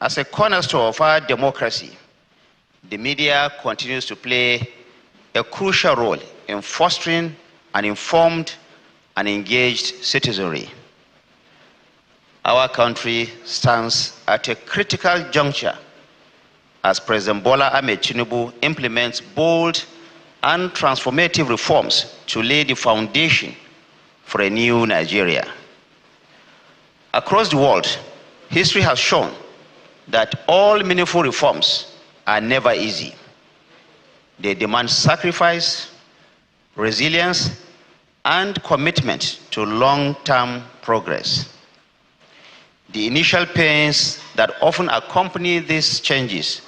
As a cornerstone of our democracy, the media continues to play a crucial role in fostering an informed and engaged citizenry. Our country stands at a critical juncture as President Bola Ahmed Tinubu implements bold and transformative reforms to lay the foundation for a new Nigeria. Across the world, history has shown that all meaningful reforms are never easy. They demand sacrifice, resilience, and commitment to long-term progress. The initial pains that often accompany these changes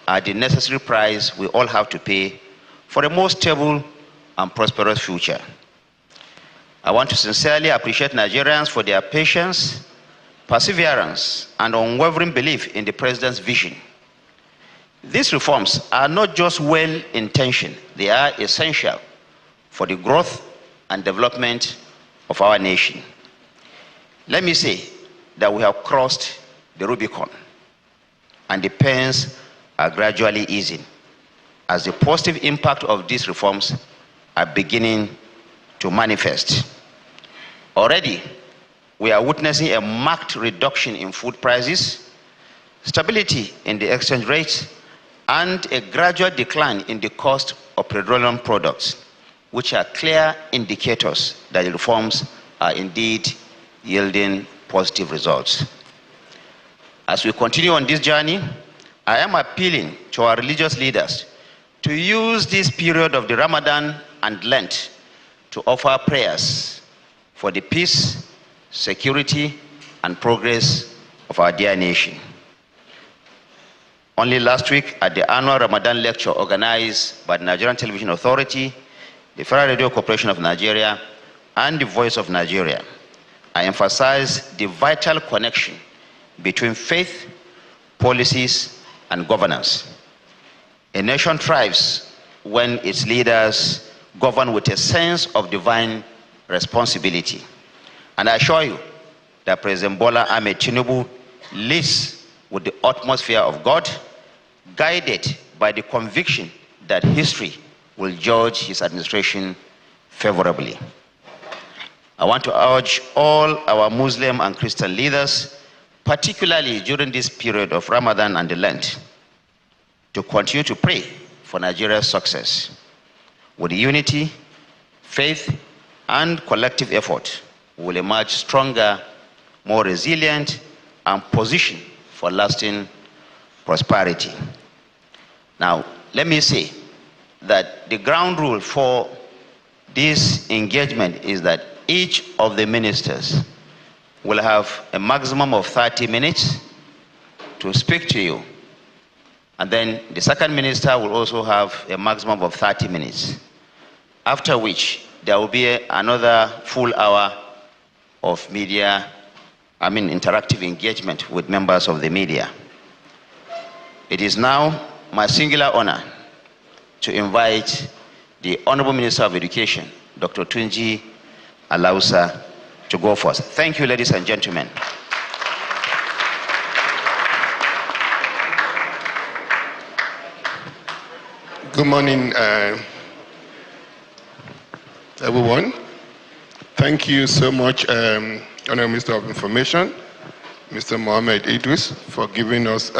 are the necessary price we all have to pay for a more stable and prosperous future. I want to sincerely appreciate Nigerians for their patience, perseverance, and unwavering belief in the President's vision. These reforms are not just well-intentioned, they are essential for the growth and development of our nation. Let me say that we have crossed the Rubicon, and the pains are gradually easing as the positive impact of these reforms are beginning to manifest. Already, we are witnessing a marked reduction in food prices, stability in the exchange rate, and a gradual decline in the cost of petroleum products, which are clear indicators that the reforms are indeed yielding positive results. As we continue on this journey, I am appealing to our religious leaders to use this period of the Ramadan and Lent to offer prayers for the peace, security, and progress of our dear nation. Only last week, at the annual Ramadan lecture organized by the Nigerian Television Authority, the Federal Radio Corporation of Nigeria, and the Voice of Nigeria, I emphasized the vital connection between faith, policies, and governance. A nation thrives when its leaders govern with a sense of divine responsibility. And I assure you that President Bola Ahmed Tinubu leads with the utmost fear of God, guided by the conviction that history will judge his administration favorably. I want to urge all our Muslim and Christian leaders, particularly during this period of Ramadan and the Lent, to continue to pray for Nigeria's success. With unity, faith, and collective effort, we will emerge stronger, more resilient, and positioned for lasting prosperity. Now, let me say that the ground rule for this engagement is that each of the ministers will have a maximum of 30 minutes to speak to you. And then the second minister will also have a maximum of 30 minutes, after which there will be another full hour of interactive engagement with members of the media. It is now my singular honor to invite the Honorable Minister of Education, Dr. Tunji Alausa, to go first. Thank you, ladies and gentlemen. Good morning, everyone. Thank you so much, Honorable Minister of Information, Mr. Mohammed Idris, for giving us,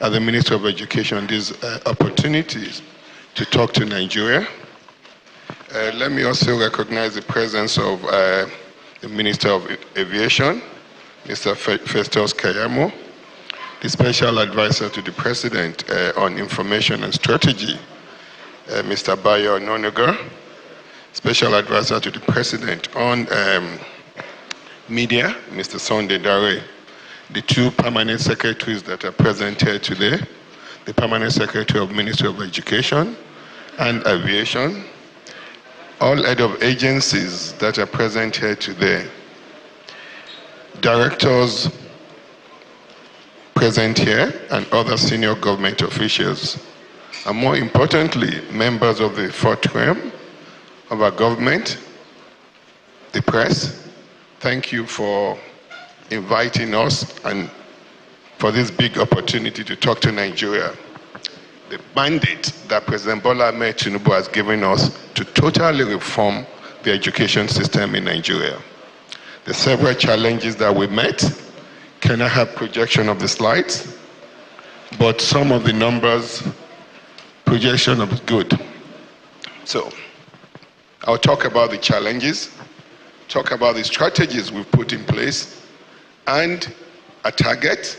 as the Minister of Education, these opportunities to talk to Nigeria. Let me also recognize the presence of the Minister of Aviation, Mr. Festus Keyamo, the Special Advisor to the President on Information and Strategy, Mr. Bayo Nonogar, Special Advisor to the President on Media, Mr. Sunday Dare, the two permanent secretaries that are present here today, the Permanent Secretary of Ministry of Education and Aviation, all head of agencies that are present here today, directors present here, and other senior government officials, and more importantly, members of the fourth realm of our government, the press. Thank you for inviting us and for this big opportunity to talk to Nigeria. The mandate that President Bola Ahmed Tinubu has given us to totally reform the education system in Nigeria. The several challenges that we met. Can I have projection of the slides? But some of the numbers, projection of good. So, I'll talk about the challenges, talk about the strategies we've put in place, and a target,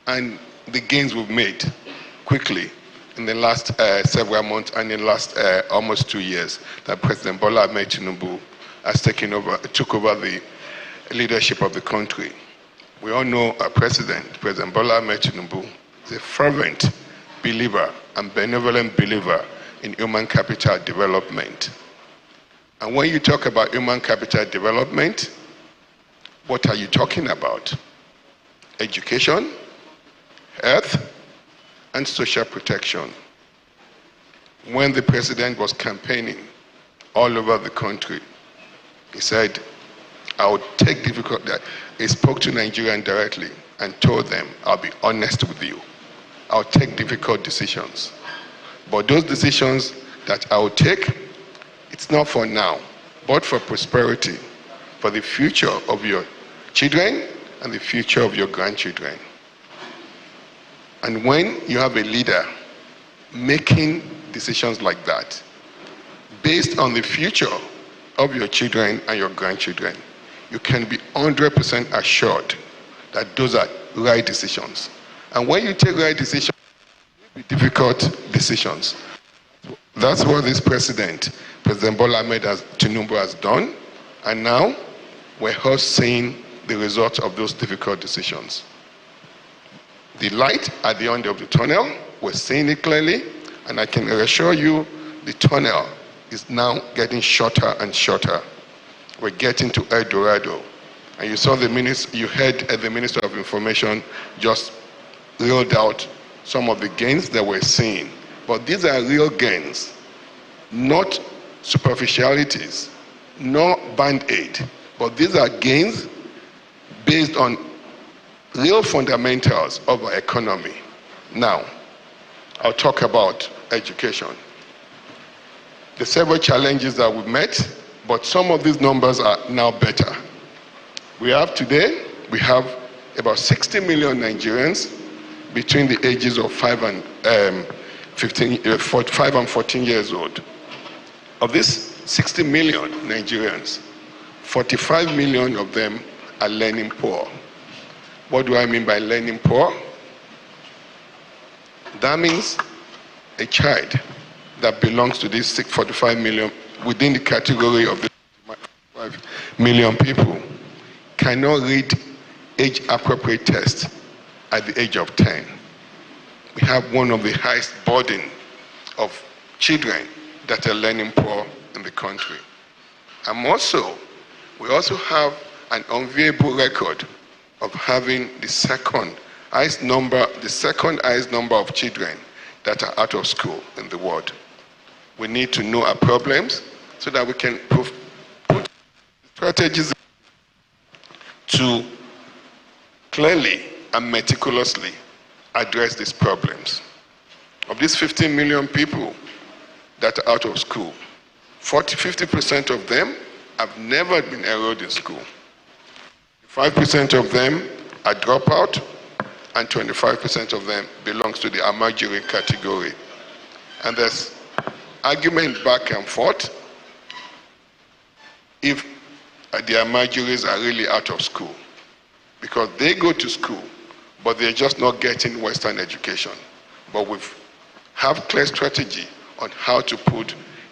and the gains we've made quickly in the last several months and in the last almost 2 years that President Bola Ahmed Tinubu has took over the leadership of the country. We all know our President Bola Ahmed Tinubu, is a fervent believer and benevolent believer in human capital development. And when you talk about human capital development, what are you talking about? Education, health, and social protection. When the president was campaigning all over the country, he said, I would take difficult, he spoke to Nigerians directly and told them, I'll be honest with you. I'll take difficult decisions. But those decisions that I will take, it's not for now, but for prosperity, for the future of your children and the future of your grandchildren. And when you have a leader making decisions like that, based on the future of your children and your grandchildren, you can be 100% assured that those are right decisions. And when you take right decisions, difficult decisions. That's what this President Bola Ahmed Tinubu has done, and now we're all seeing the results of those difficult decisions. The light at the end of the tunnel, we're seeing it clearly, and I can assure you the tunnel is now getting shorter and shorter. We're getting to El Dorado. And you saw you heard the Minister of Information just rolled out some of the gains that we're seeing. But these are real gains, not superficialities, not band-aid. But these are gains based on real fundamentals of our economy. Now, I'll talk about education. The several challenges that we met, but some of these numbers are now better. We have about 60 million Nigerians between the ages of 5 and 14 years old. Of these 60 million Nigerians, 45 million of them are learning poor. What do I mean by learning poor? That means a child that belongs to these 45 million, within the category of the 45 million people, cannot read age-appropriate tests at the age of 10. We have one of the highest burden of children that are learning poor in the country. And we also have an enviable record of having the second highest number of children that are out of school in the world. We need to know our problems so that we can put strategies to clearly and meticulously address these problems. Of these 15 million people that are out of school, 50% of them have never been enrolled in school. 5% of them are dropout, and 25% of them belongs to the Amajiri category. And there's argument back and forth if the Amajiris are really out of school, because they go to school, but they're just not getting Western education. But we have clear strategy on how to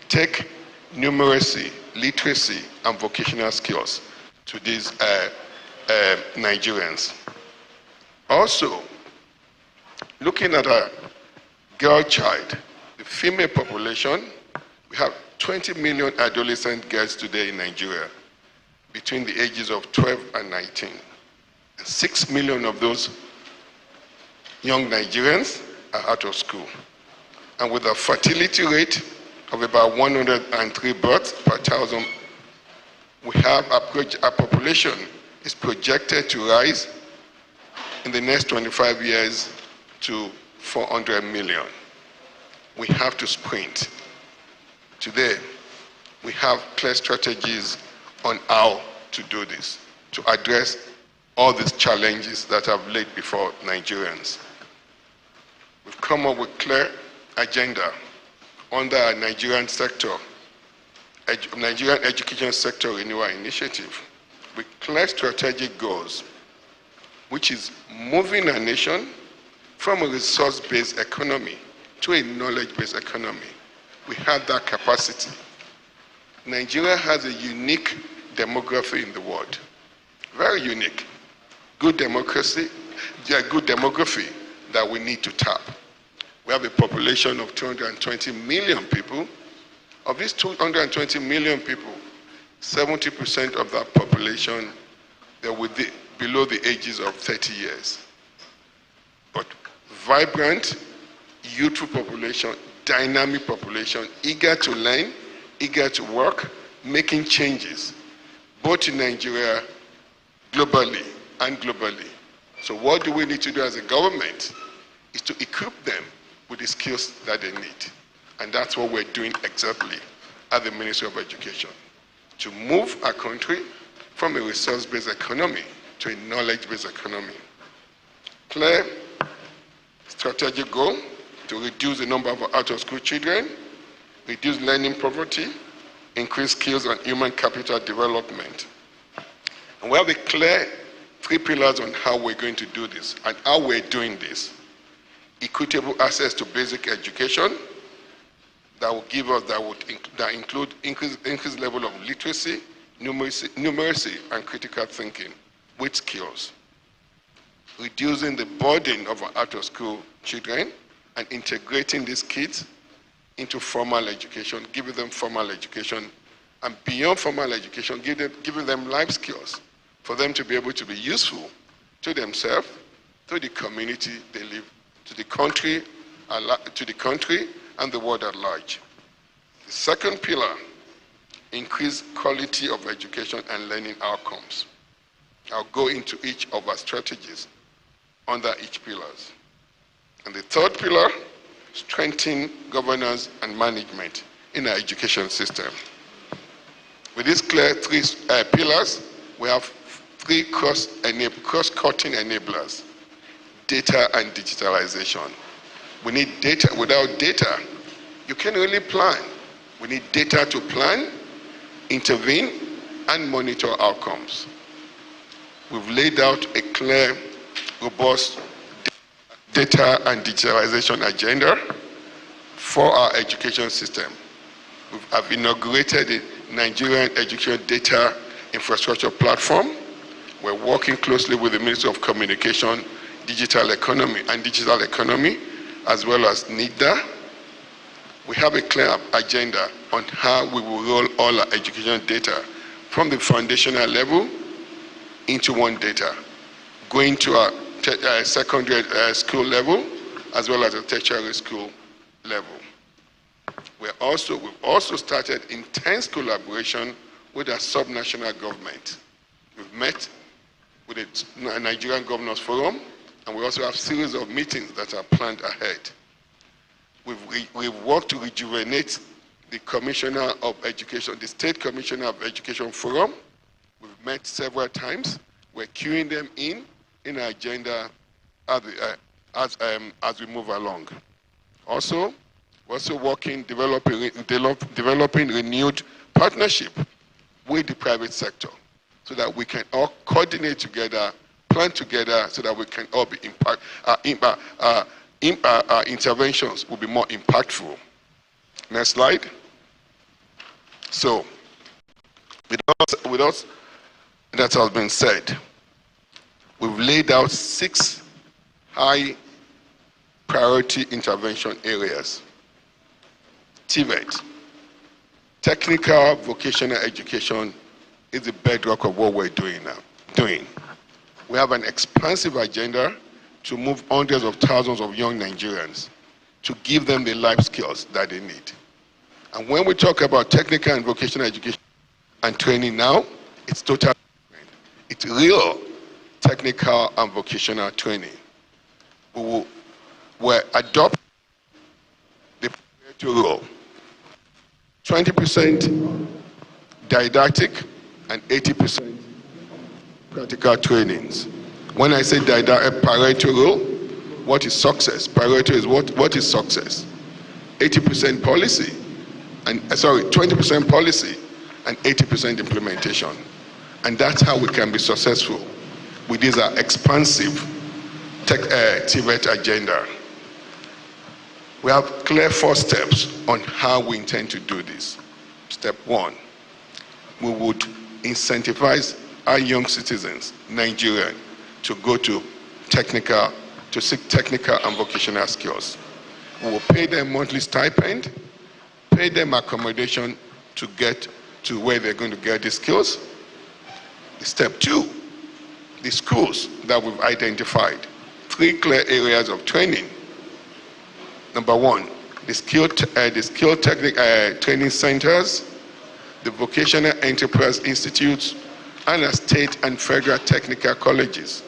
take numeracy, literacy, and vocational skills to these Nigerians. Also, looking at a girl child, the female population, we have 20 million adolescent girls today in Nigeria between the ages of 12 and 19. And 6 million of those young Nigerians are out of school. And with a fertility rate of about 103 births per 1,000, we have our population is projected to rise in the next 25 years to 400 million. We have to sprint. Today, we have clear strategies on how to do this, to address all these challenges that have laid before Nigerians. We've come up with clear agenda under our Nigerian Education Sector Renewal Initiative with clear strategic goals, which is moving our nation from a resource-based economy to a knowledge-based economy. We have that capacity. Nigeria has a unique demography in the world. Very unique. Good democracy, good demography that we need to tap. We have a population of 220 million people. Of these 220 million people, 70% of that population, they're below the ages of 30 years. But vibrant, youthful population, dynamic population, eager to learn, eager to work, making changes, both in Nigeria, globally, and globally. So what do we need to do as a government is to equip them with the skills that they need. And that's what we're doing exactly at the Ministry of Education, to move our country from a resource-based economy to a knowledge-based economy. Clear strategic goal to reduce the number of out-of-school children, reduce learning poverty, increase skills and human capital development. And we have a clear 3 pillars on how we're going to do this and how we're doing this. Equitable access to basic education that will give us, that include increased level of literacy, numeracy, and critical thinking with skills. Reducing the burden of our out-of-school children and integrating these kids into formal education, giving them formal education, and beyond formal education, giving them life skills for them to be able to be useful to themselves, to the community they live, to the country, and the world at large. The second pillar, increase quality of education and learning outcomes. I'll go into each of our strategies under each pillars. And the third pillar, strengthen governance and management in our education system. With these clear 3 pillars, we have 3 cross-cutting enablers: data and digitalization. We need data. Without data, you can't really plan. We need data to plan, intervene, and monitor outcomes. We've laid out a clear, robust data and digitalization agenda for our education system. We have inaugurated the Nigerian Education Data Infrastructure Platform. We're working closely with the Ministry of Communication, Digital Economy, as well as NIDA. We have a clear agenda on how we will roll all our education data from the foundational level into one data, going to our secondary school level as well as a tertiary school level. We've also started intense collaboration with our subnational government. We've met with the Nigerian Governors Forum, and we also have a series of meetings that are planned ahead. We've worked to rejuvenate the Commissioner of Education, the State Commissioner of Education Forum. We've met several times. We're queuing them in our agenda as we move along. Also, we're also working, developing renewed partnership with the private sector so that we can all coordinate together, plan together, so that we can all be our interventions will be more impactful. Next slide. So, with us that has been said, we've laid out 6 high priority intervention areas. TVET, technical vocational education, is the bedrock of what we're doing now. We have an expansive agenda to move hundreds of thousands of young Nigerians to give them the life skills that they need. And when we talk about technical and vocational education and training now, it's totally different. It's real technical and vocational training. We will adopt the Pareto rule. 20% didactic and 80% practical trainings. When I say Pareto rule, what is success? Pareto is what is success? 80% policy, and 20% policy and 80% implementation. And that's how we can be successful with this expansive TVET agenda. We have clear 4 steps on how we intend to do this. Step 1, we would incentivize our young citizens, Nigerian, to go to seek technical and vocational skills. We will pay them monthly stipend, pay them accommodation to get to where they're going to get the skills. Step 2, the schools that we've identified, 3 clear areas of training. Number 1, the skill training centers, the vocational enterprise institutes, and the state and federal technical colleges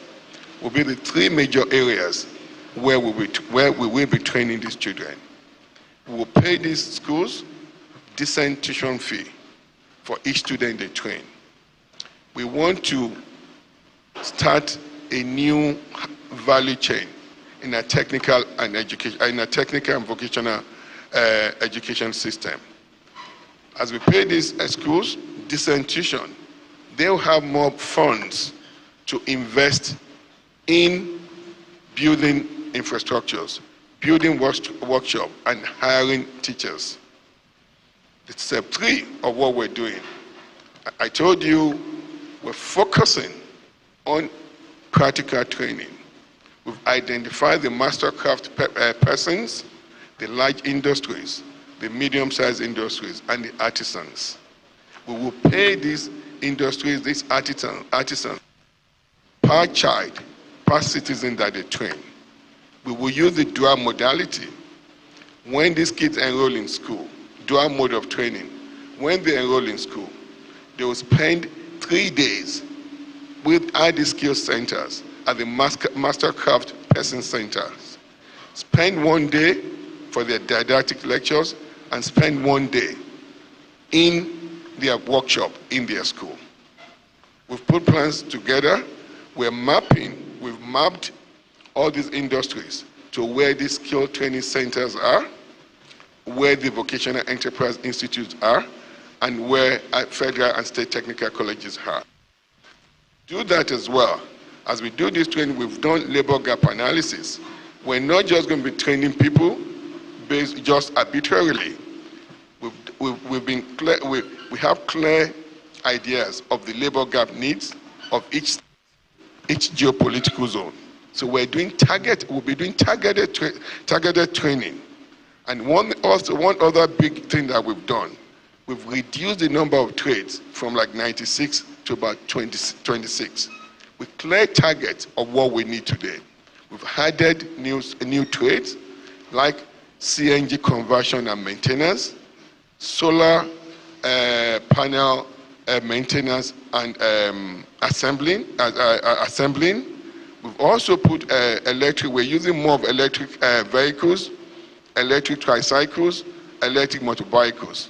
will be the 3 major areas where we will be training these children. We will pay these schools decent tuition fee for each student they train. We want to start a new value chain in a technical and vocational education system. As we pay these schools decent tuition, they'll have more funds to invest in building infrastructures, building workshop, and hiring teachers. It's step 3 of what we're doing. I told you we're focusing on practical training. We've identified the mastercraft persons, the large industries, the medium-sized industries, and the artisans. We will pay these industries, these artisans, per child, per citizen that they train. We will use the dual modality. When these kids enroll in school, dual mode of training, when they enroll in school, they will spend 3 days with ID skill centers at the Mastercraft Person Centers. Spend 1 day for their didactic lectures and spend 1 day in their workshop in their school. We've put plans together. We've mapped all these industries to where these skill training centers are, where the vocational enterprise institutes are, and where federal and state technical colleges are. Do that as well. As we do this training, we've done labor gap analysis. We're not just going to be training people based just arbitrarily. We have clear ideas of the labor gap needs of each geopolitical zone. So we'll be doing targeted training. And one other big thing that we've done, we've reduced the number of trades from like 96 to about 26. With clear targets of what we need today. We've added new trades like CNG conversion and maintenance, solar panel maintenance and assembling. We've also put electric. We're using more of electric vehicles, electric tricycles, electric motorbikes.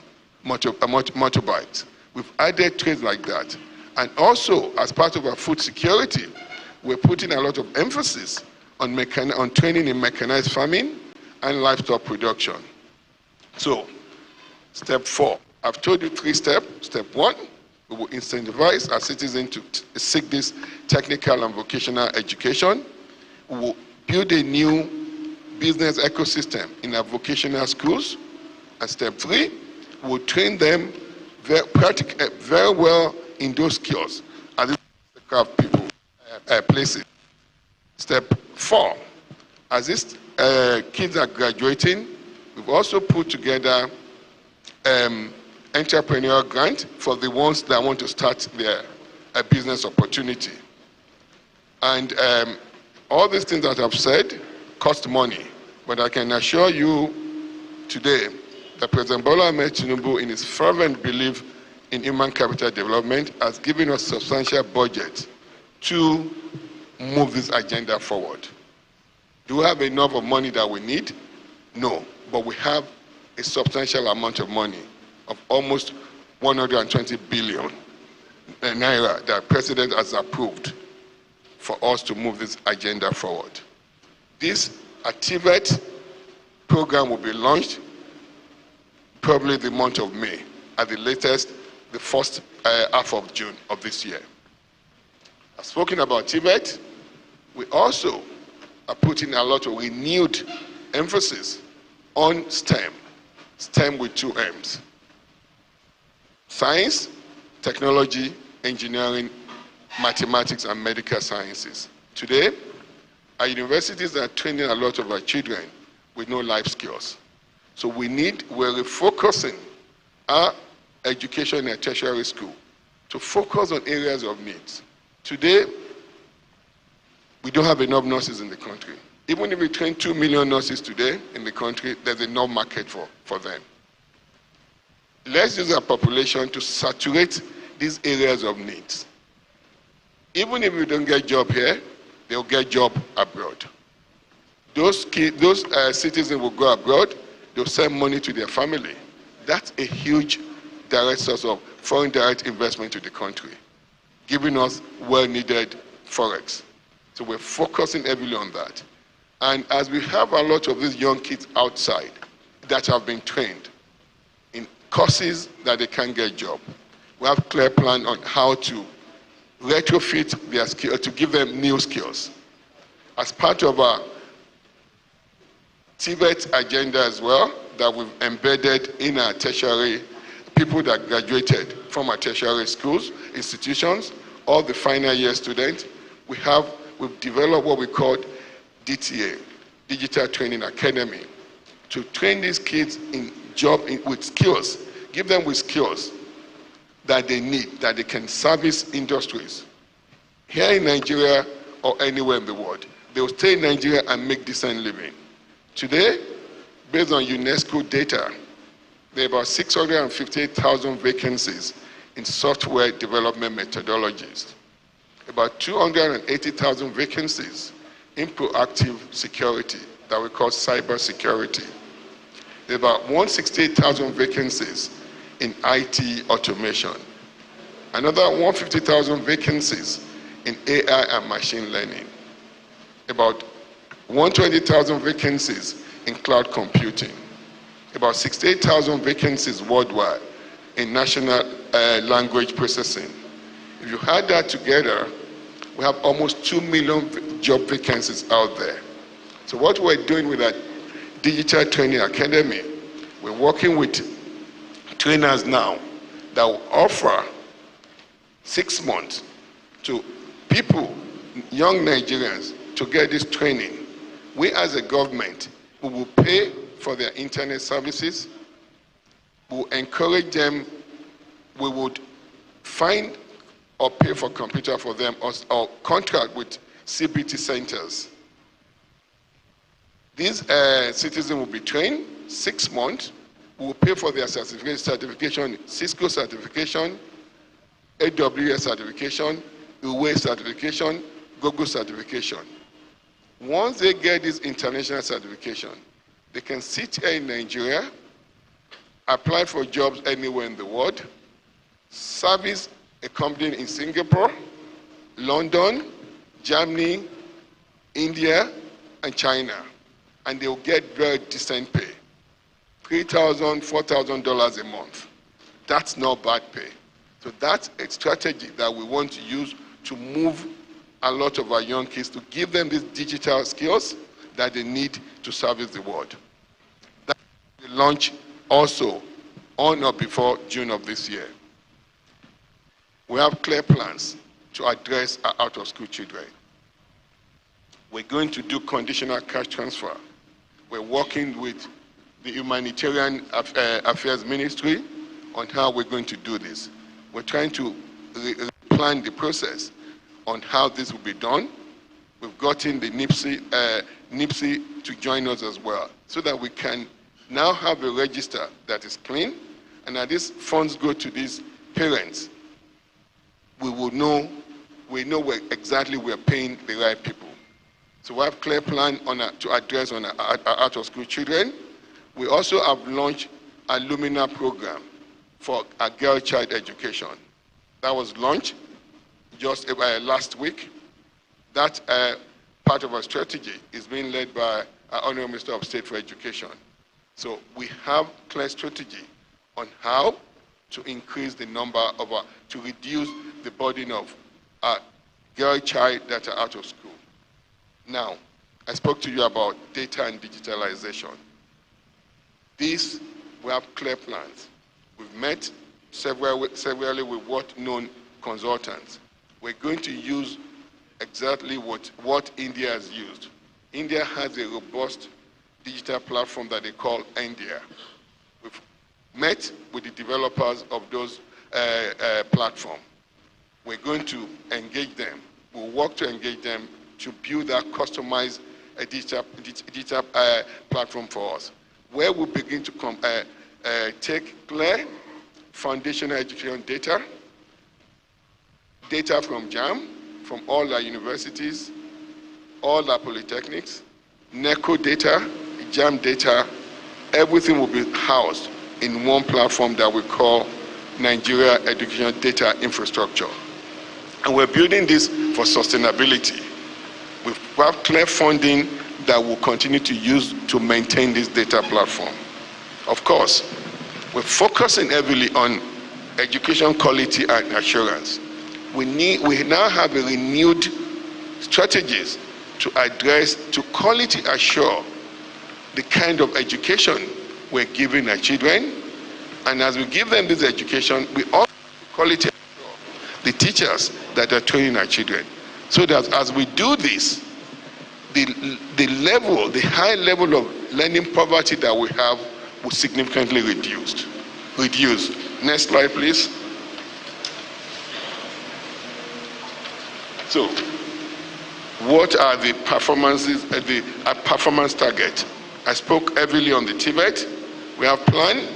We've added trades like that. And also, as part of our food security, we're putting a lot of emphasis on training in mechanized farming and livestock production. So, step 4. I've told you 3 steps. Step 1, we will incentivize our citizens to seek this technical and vocational education. We will build a new business ecosystem in our vocational schools. And step 3, we will train them very well in those skills as the craft people places. Step 4, as these kids are graduating, we've also put together entrepreneurial grant for the ones that want to start their business opportunity. And all these things that I've said cost money, but I can assure you today that President Bola Ahmed Tinubu, in his fervent belief in human capital development, has given us substantial budget to move this agenda forward. Do we have enough of money that we need? No, but we have a substantial amount of money of almost 120 billion naira that the President has approved for us to move this agenda forward. This TVET program will be launched probably the month of May, at the latest, the first half of June of this year. I've spoken about TVET. We also are putting a lot of renewed emphasis on STEM, STEM with two M's. Science, technology, engineering, mathematics, and medical sciences. Today, our universities are training a lot of our children with no life skills. So we're refocusing our education in a tertiary school to focus on areas of needs. Today, we don't have enough nurses in the country. Even if we train 2 million nurses today in the country, there's enough market for them. Let's use our population to saturate these areas of needs. Even if we don't get job here, they'll get job abroad. Those citizens will go abroad, they'll send money to their family. That's a huge direct source of foreign direct investment to the country, giving us well-needed forex. So we're focusing heavily on that. And as we have a lot of these young kids outside that have been trained in courses that they can't get a job, we have a clear plan on how to retrofit their skills, to give them new skills. As part of our TVET agenda as well, that we've embedded in our tertiary, people that graduated from our tertiary schools, institutions, all the final year students, we've developed what we call DTA, Digital Training Academy, to train these kids with skills, give them with skills that they need, that they can service industries. Here in Nigeria or anywhere in the world, they will stay in Nigeria and make decent living. Today, based on UNESCO data, there are about 658,000 vacancies in software development methodologies, about 280,000 vacancies in proactive security that we call cyber security. There are about 168,000 vacancies in IT automation, another 150,000 vacancies in AI and machine learning, about 120,000 vacancies in cloud computing, about 68,000 vacancies worldwide in natural language processing. If you add that together, we have almost 2 million job vacancies out there. So what we're doing with that Digital Training Academy, we're working with trainers now that will offer 6 months to people, young Nigerians, to get this training. We as a government, we will pay for their internet services, we will encourage them, we would find or pay for computer for them or contract with CBT centers. These citizens will be trained 6 months. We will pay for their certification, Cisco certification, AWS certification, UWE certification, Google certification. Once they get this international certification, they can sit here in Nigeria, apply for jobs anywhere in the world, service a company in Singapore, London, Germany, India, and China, and they'll get very decent pay. $3,000, $4,000 a month. That's not bad pay. So that's a strategy that we want to use to move a lot of our young kids, to give them these digital skills that they need to service the world. That will launch also on or before June of this year. We have clear plans to address our out-of-school children. We're going to do conditional cash transfer. We're working with the Humanitarian Affairs Ministry on how we're going to do this. We're trying to plan the process on how this will be done. We've gotten the NIPSI to join us as well, so that we can now have a register that is clean, and as these funds go to these parents, we will know we know exactly we're paying the right people. So we have a clear plan to address on our out-of-school children. We also have launched a Lumina program for a girl child education. That was launched just last week. That part of our strategy is being led by our Honorable Minister of State for Education. So we have clear strategy on how to increase the number of, to reduce the burden of girl child that are out of school. Now, I spoke to you about data and digitalization. This, we have clear plans. We've met severally with what-known consultants. We're going to use exactly what India has used. India has a robust digital platform that they call India. We've met with the developers of those platforms. We're going to engage them. We'll work to engage them to build that customized digital platform for us, where we begin to take clear foundational education data from JAM, from all our universities, all our polytechnics, NECO data, JAM data, everything will be housed in one platform that we call Nigeria Education Data Infrastructure. And we're building this for sustainability. We have clear funding that we'll continue to use to maintain this data platform. Of course, we're focusing heavily on education quality and assurance. We now have a renewed strategies to address, to quality assure the kind of education we're giving our children. And as we give them this education, we also quality assure the teachers that are training our children. So that as we do this, the high level of learning poverty that we have will significantly reduce. Next slide, please. So, what are the performances, performance target? I spoke heavily on the Tibet. We have planned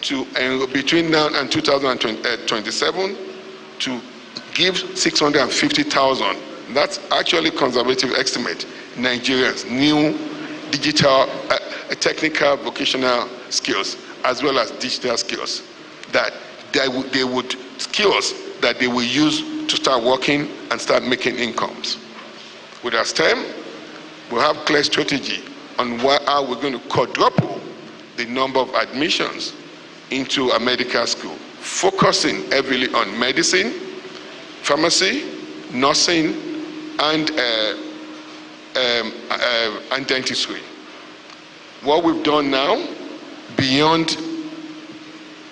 to, between now and 2027, to give 650,000. That's actually conservative estimate. Nigerians, new digital, technical, vocational skills, as well as digital skills, that skills that they will use to start working and start making incomes. With our STEM, we have clear strategy on how we're going to quadruple the number of admissions into a medical school, focusing heavily on medicine, pharmacy, nursing, and dentistry. What we've done now, beyond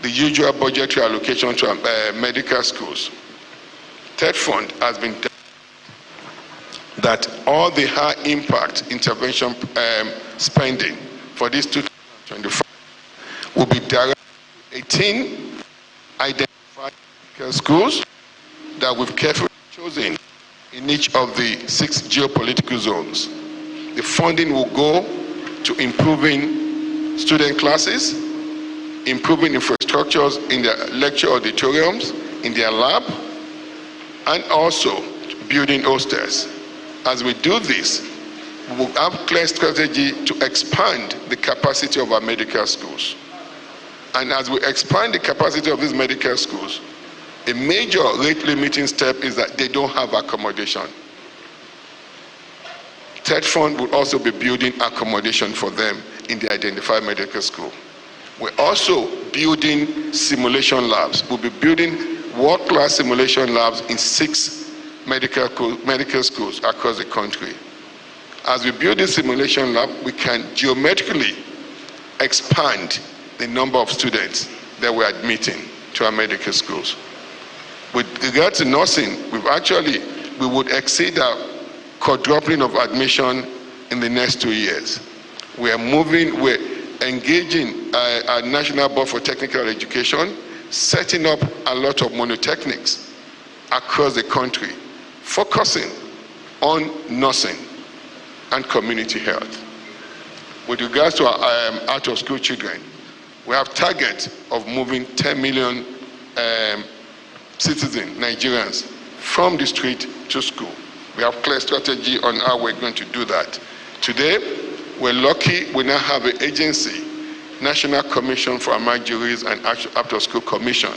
the usual budgetary allocation to medical schools, Third Fund has been done that all the high impact intervention spending for this 2025 will be directed to 18 identified schools that we've carefully chosen in each of the 6 geopolitical zones. The funding will go to improving student classes, improving infrastructures in their lecture auditoriums, in their lab, and also building hostels. As we do this, we will have clear strategy to expand the capacity of our medical schools. And as we expand the capacity of these medical schools, a major rate limiting step is that they don't have accommodation. Third Fund will also be building accommodation for them in the identified medical school. We're also building simulation labs. We'll be building world-class simulation labs in 6 medical schools across the country. As we build this simulation lab, we can geometrically expand the number of students that we're admitting to our medical schools. With regard to nursing, we would exceed our quadrupling of admission in the next 2 years. We're engaging our National Board for Technical Education, setting up a lot of monotechnics across the country, focusing on nursing and community health. With regards to our out-of-school children, we have target of moving 10 million citizens, Nigerians, from the street to school. We have clear strategy on how we're going to do that. Today, we're lucky we now have an agency, National Commission for Emergencies and After School Commission.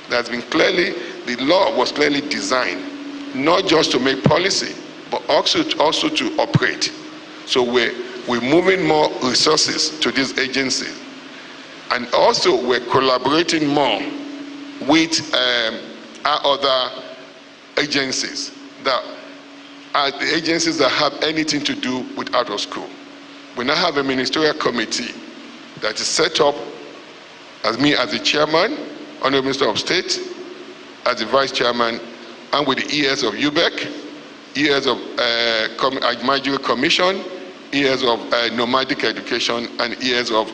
That's been clearly, the law was clearly designed, not just to make policy, but also to operate. So we're moving more resources to these agencies. And also we're collaborating more with our other agencies that are the agencies that have anything to do with out of school. We now have a ministerial committee that is set up as me as the chairman, Honorable Minister of State, as the vice chairman, and with the ES of UBEC, ES of Advisory Commission, ES of Nomadic Education, and ES of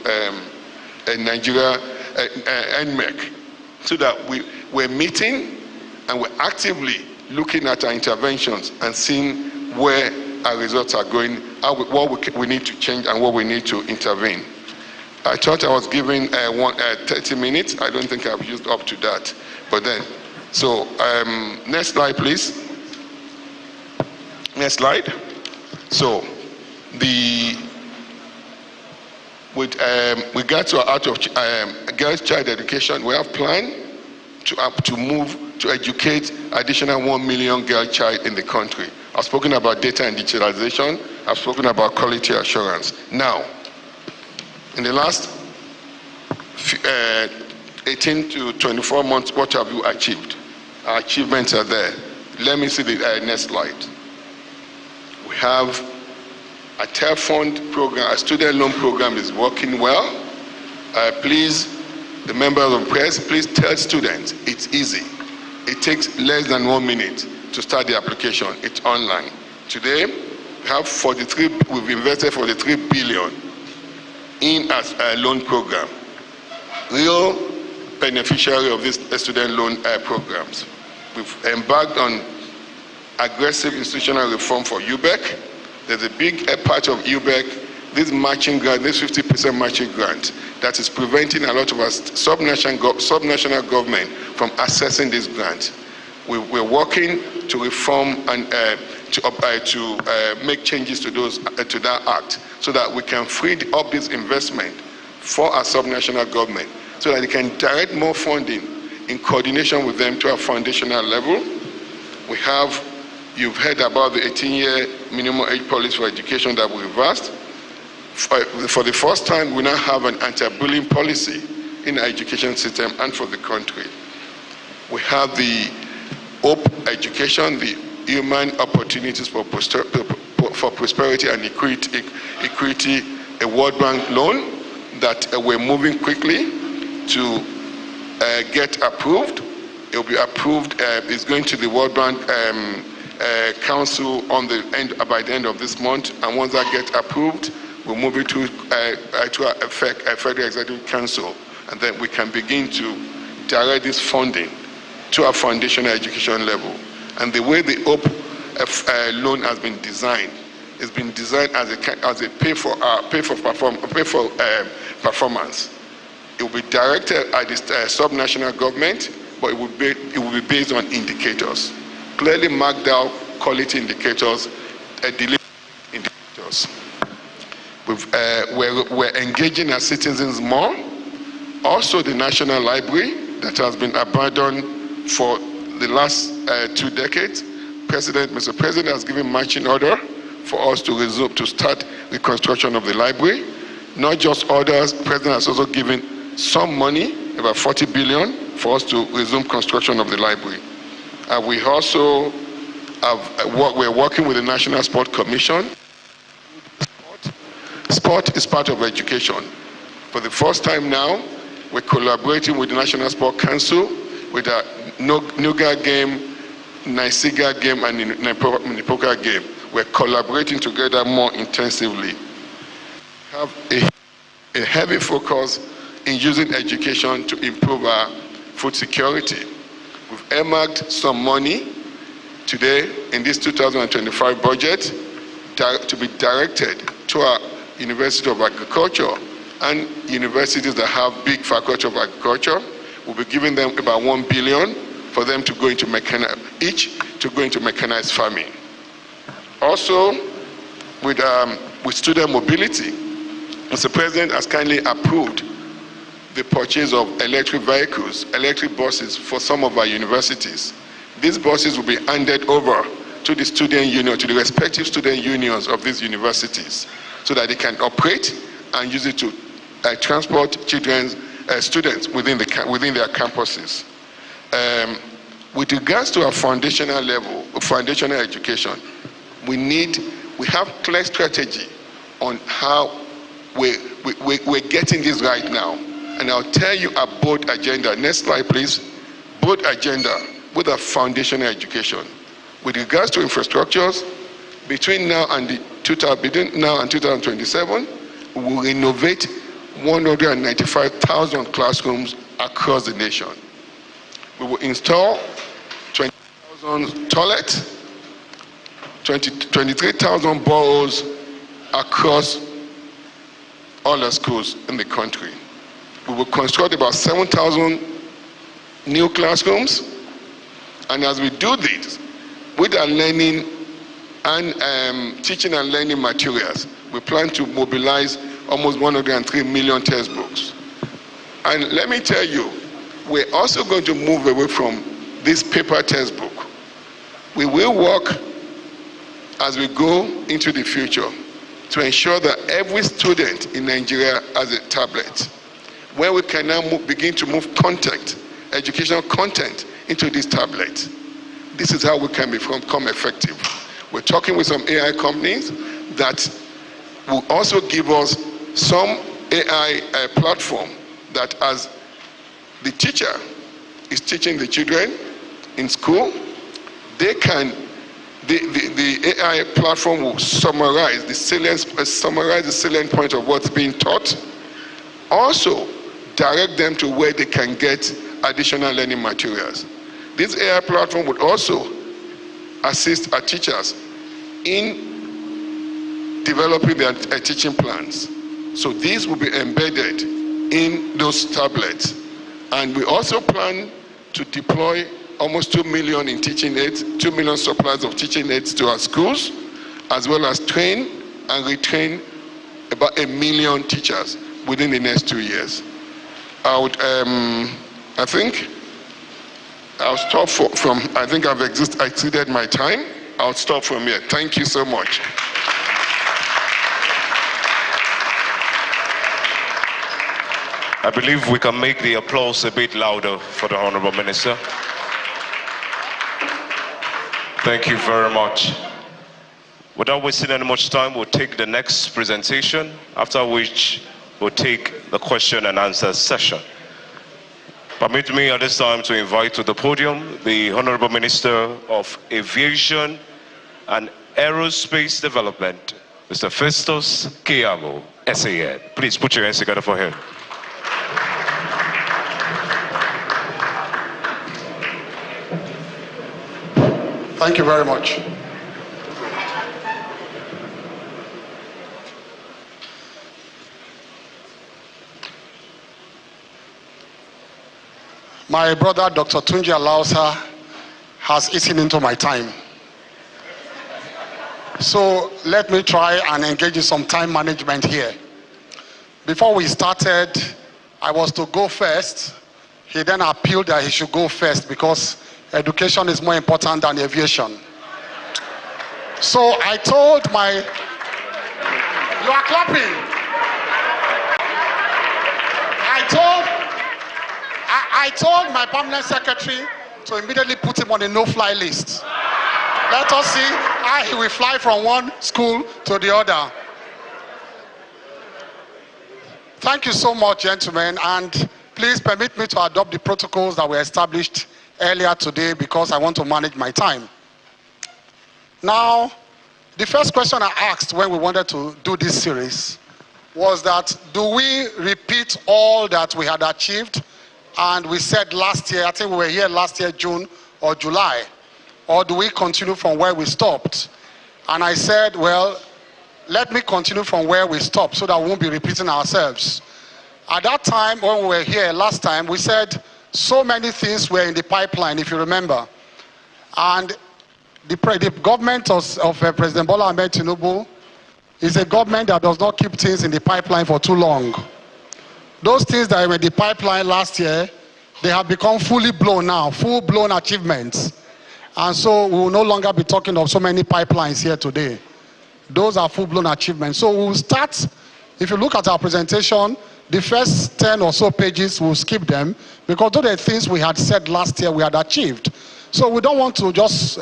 Nigeria, NMEC, so that we're meeting and we're actively looking at our interventions and seeing where our results are going, what we need to change and what we need to intervene. I thought I was given 30 minutes. I don't think I've used up to that. But then, so next slide, please. Next slide. So, with regard to our out of girls' child education, we have planned to move to educate additional 1 million girl child in the country. I've spoken about data and digitalization. I've spoken about quality assurance. Now, in the last 18 to 24 months, what have you achieved? Our achievements are there. Let me see the next slide. We have a TEL fund program, a student loan program is working well. Please, the members of press, please tell students it's easy. It takes less than 1 minute to start the application. It's online. Today, we have we've invested 43 billion in a loan program. Real beneficiary of these student loan programs. We've embarked on aggressive institutional reform for UBEC. There's a big part of UBEC, this matching grant, this 50% matching grant, that is preventing a lot of us subnational government from accessing this grant. We're working to reform and to make changes to that act, so that we can free up this investment for our subnational government, so that they can direct more funding in coordination with them to a foundational level. You've heard about the 18-year minimum age policy for education that we reversed. For the first time, we now have an anti-bullying policy in the education system and for the country. We have the HOPE education, the Human Opportunities for Prosperity and Equity, a World Bank loan that we're moving quickly to get approved. It will be approved. It's going to the World Bank Council by the end of this month, and once that gets approved, we'll move it to a Federal Executive Council, and then we can begin to direct this funding to our foundational education level. And the way the HOPE loan has been designed, it's been designed as a pay for performance. It will be directed at the subnational government, but it will be based on indicators, clearly marked out quality indicators, delivery indicators. We're engaging our citizens more. Also, the National Library that has been abandoned for the last 2 decades. Mr. President has given marching order for us to start the construction of the library. Not just orders, the President has also given some money, about 40 billion, for us to resume construction of the library. We also we're working with the National Sport Commission. Sport is part of education. For the first time now, we're collaborating with the National Sport Council with a Nuga game, Naisiga game, and Nipoka game. We're collaborating together more intensively. We have a heavy focus in using education to improve our food security. We've earmarked some money today in this 2025 budget to be directed to our University of Agriculture and universities that have big faculty of agriculture. We'll be giving them about 1 billion for them to go into mechanized farming. Also, with student mobility, Mr. President has kindly approved the purchase of electric vehicles, electric buses for some of our universities. These buses will be handed over to the student union, to the respective student unions of these universities, so that they can operate and use it to transport students within their campuses. With regards to our foundational level, foundational education, we have clear strategy on how we're getting this right now. And I'll tell you a bold agenda. Next slide, please. Bold agenda with a foundational education. With regards to infrastructures, between now and 2027, we will renovate 195,000 classrooms across the nation. We will install 20,000 toilets, 23,000 boreholes across all the schools in the country. We will construct about 7,000 new classrooms, and as we do this, with our learning and teaching and learning materials, we plan to mobilize almost 103 million textbooks. And let me tell you, we're also going to move away from this paper textbook. We will work as we go into the future to ensure that every student in Nigeria has a tablet, where we can now begin to move content, educational content, into this tablet. This is how we can become effective. We're talking with some AI companies that will also give us some AI platform that, as the teacher is teaching the children in school, the AI platform will summarize the salient point of what's being taught. Also, direct them to where they can get additional learning materials. This AI platform would also assist our teachers in developing their teaching plans. So these will be embedded in those tablets. And we also plan to deploy almost 2 million in teaching aids, 2 million supplies of teaching aids to our schools, as well as train and retrain about 1 million teachers within the next 2 years. I think I'll stop I think I've exceeded my time. I'll stop from here. Thank you so much. I believe we can make the applause a bit louder for the Honorable Minister. Thank you very much. Without wasting any much time, we'll take the next presentation, after which we'll take the question and answer session. Permit me at this time to invite to the podium the Honorable Minister of Aviation and Aerospace Development, Mr. Festus Keyamo, SAN. Please put your hands together for him. Thank you very much. My brother, Dr. Tunji Alausa, has eaten into my time. So let me try and engage in some time management here. Before we started, I was to go first. He then appealed that he should go first because education is more important than aviation. So I told you are clapping. I told my permanent secretary to immediately put him on a no-fly list. Let us see how he will fly from one school to the other. Thank you so much, gentlemen, and please permit me to adopt the protocols that were established earlier today because I want to manage my time. Now, the first question I asked when we wanted to do this series was that, do we repeat all that we had achieved? And we said last year, I think we were here last year, June or July, or do we continue from where we stopped? And I said, well, let me continue from where we stopped so that we won't be repeating ourselves. At that time, when we were here last time, we said So many things were in the pipeline, if you remember. And the government of President Bola Ahmed Tinubu is a government that does not keep things in the pipeline for too long. Those things that were in the pipeline last year, they have become fully blown now, full-blown achievements. And so we will no longer be talking of so many pipelines here today. Those are full-blown achievements. So we'll start, if you look at our presentation, the first 10 or so pages, we'll skip them, because those are the things we had said last year we had achieved. So we don't want to just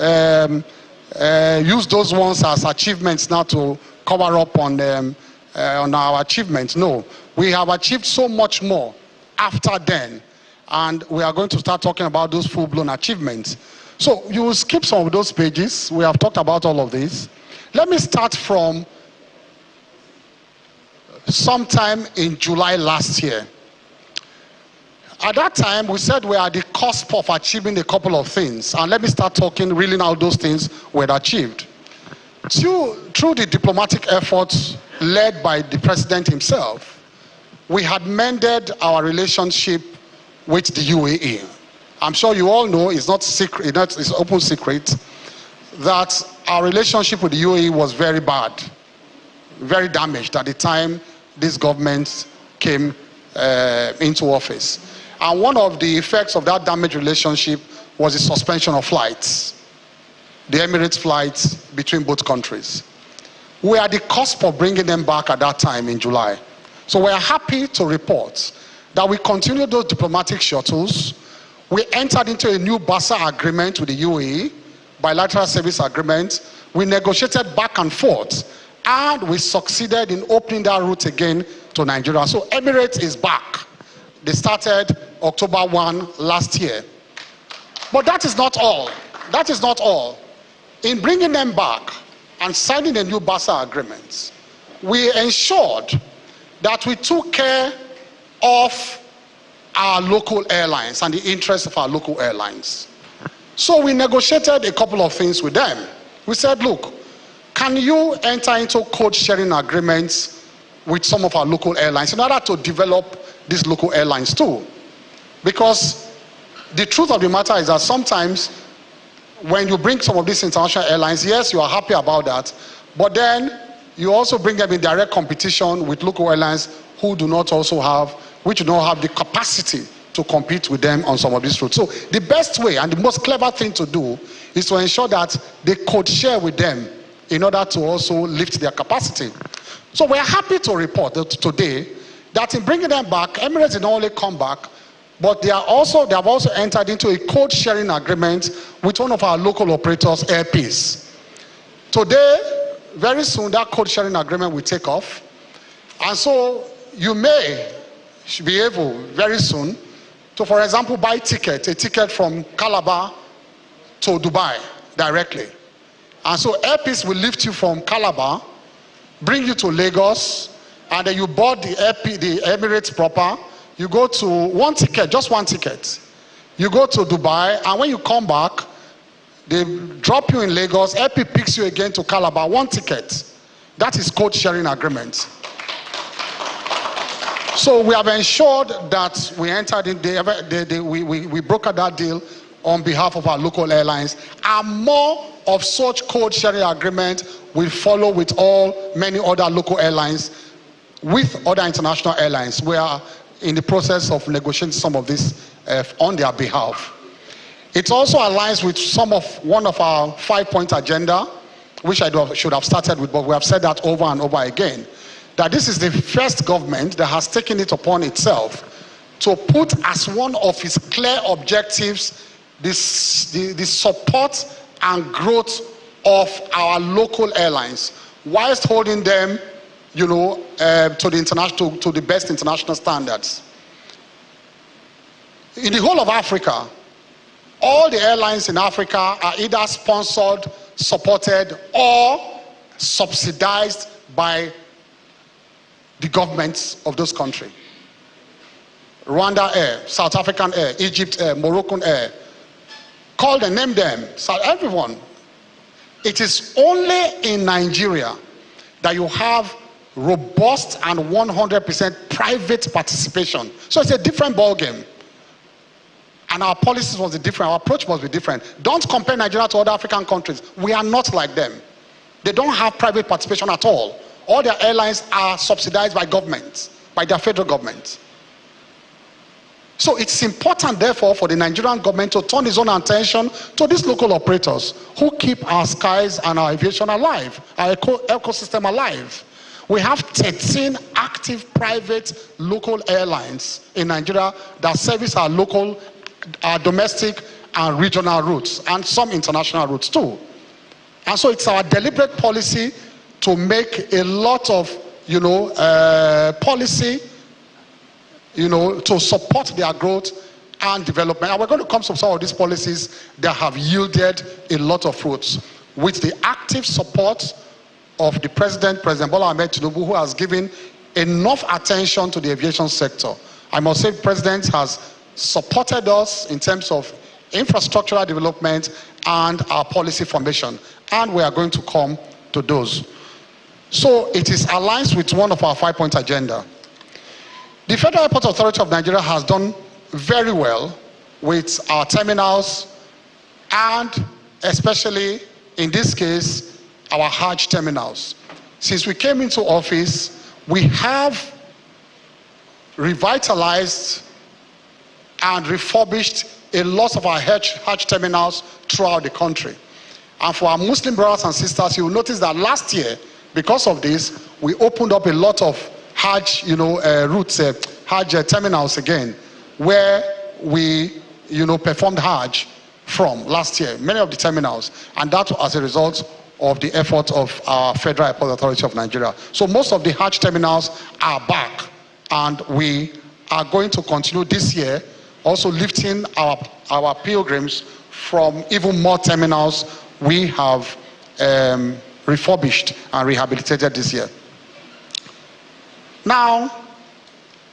use those ones as achievements now to cover up on our achievements. No, we have achieved so much more after then, and we are going to start talking about those full-blown achievements. So you will skip some of those pages. We have talked about all of this. Let me start from sometime in July last year. At that time, we said we are at the cusp of achieving a couple of things. And let me start talking, reeling out those things we had achieved. Through the diplomatic efforts led by the president himself, we had mended our relationship with the UAE. I'm sure you all know, it's not secret, it's open secret, that our relationship with the UAE was very bad, very damaged at the time this government came into office. And one of the effects of that damaged relationship was the suspension of flights, the Emirates flights between both countries. We are at the cusp of bringing them back at that time in July. So we are happy to report that we continued those diplomatic shuttles. We entered into a new BASA agreement with the UAE, bilateral service agreement. We negotiated back and forth, and we succeeded in opening that route again to Nigeria. So Emirates is back. They started October 1 last year. But that is not all. That is not all. In bringing them back and signing the new BASA agreements, we ensured that we took care of our local airlines and the interests of our local airlines. So we negotiated a couple of things with them. We said, look, can you enter into code sharing agreements with some of our local airlines in order to develop these local airlines too? Because the truth of the matter is that sometimes when you bring some of these international airlines, yes, you are happy about that, but then you also bring them in direct competition with local airlines who do not also have, which do not have the capacity to compete with them on some of these routes. So the best way and the most clever thing to do is to ensure that they code share with them in order to also lift their capacity. So we're happy to report that today that in bringing them back, Emirates did not only come back, but they have also entered into a code sharing agreement with one of our local operators, Air Peace. Today, very soon, that code sharing agreement will take off. And so you may be able very soon to, for example, buy a ticket from Calabar to Dubai directly. And so Air Peace will lift you from Calabar, bring you to Lagos, and then you board the Emirates proper. You go to one ticket, just one ticket. You go to Dubai, and when you come back, they drop you in Lagos. Air Peace picks you again to Calabar, one ticket. That is code sharing agreement. So we have ensured that we entered in we brokered that deal on behalf of our local airlines, and more of such code sharing agreement will follow with many other local airlines, with other international airlines. We are in the process of negotiating some of this on their behalf. It also aligns with one of our 5-point agenda, which I should have started with, but we have said that over and over again, that this is the first government that has taken it upon itself to put as one of its clear objectives the support and growth of our local airlines, whilst holding them, to the best international standards. In the whole of Africa, all the airlines in Africa are either sponsored, supported, or subsidized by the governments of those countries. Rwanda Air, South African Air, Egypt Air, Moroccan Air. Call them, name them, so everyone. It is only in Nigeria that you have robust and 100% private participation. So it's a different ballgame. And our policies was different, our approach must be different. Don't compare Nigeria to other African countries. We are not like them. They don't have private participation at all. All their airlines are subsidized by government, by their federal government. So it's important, therefore, for the Nigerian government to turn its own attention to these local operators who keep our skies and our aviation alive, our ecosystem alive. We have 13 active private local airlines in Nigeria that service our local, our domestic and regional routes, and some international routes too. And so it's our deliberate policy to make a lot of, policy, to support their growth and development. And we're going to come to some of these policies that have yielded a lot of fruits with the active support of the President Bola Ahmed Tinubu, who has given enough attention to the aviation sector. I must say the President has supported us in terms of infrastructural development and our policy formation. And we are going to come to those. So it is aligned with one of our 5-point agenda. The Federal Airport Authority of Nigeria has done very well with our terminals and especially in this case, our Hajj terminals. Since we came into office, we have revitalized and refurbished a lot of our Hajj terminals throughout the country. And for our Muslim brothers and sisters, you will notice that last year, because of this, we opened up a lot of Hajj, routes, Hajj terminals again, where we, performed Hajj from last year, many of the terminals, and that as a result of the effort of our Federal Airport Authority of Nigeria. So most of the Hajj terminals are back, and we are going to continue this year, also lifting our pilgrims from even more terminals we have refurbished and rehabilitated this year. Now,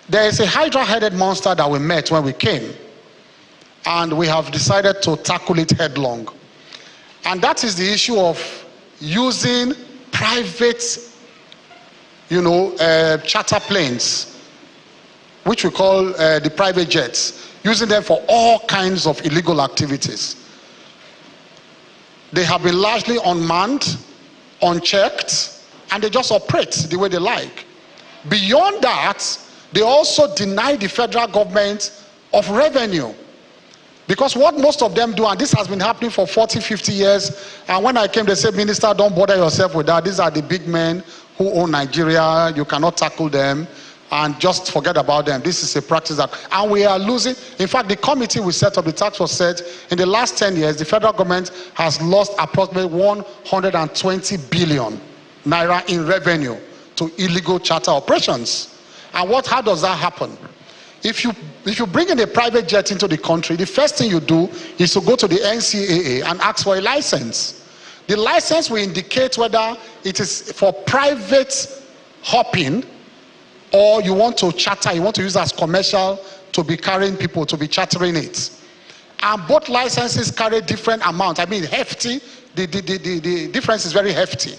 there is a hydra-headed monster that we met when we came, and we have decided to tackle it headlong. And that is the issue of using private, charter planes, which we call the private jets, using them for all kinds of illegal activities. They have been largely unmanned, unchecked, and they just operate the way they like. Beyond that, they also deny the federal government of revenue. Because what most of them do, and this has been happening for 40, 50 years, and when I came, they said, Minister, don't bother yourself with that. These are the big men who own Nigeria. You cannot tackle them, and just forget about them. This is a practice that, and we are losing. In fact, the committee we set up, the task force said, in the last 10 years, the federal government has lost approximately 120 billion naira in revenue to illegal charter operations. And how does that happen? If you bring in a private jet into the country, the first thing you do is to go to the NCAA and ask for a license. The license will indicate whether it is for private hopping or you want to charter, you want to use as commercial to be carrying people, to be chartering it. And both licenses carry different amounts. I mean, hefty, the difference is very hefty.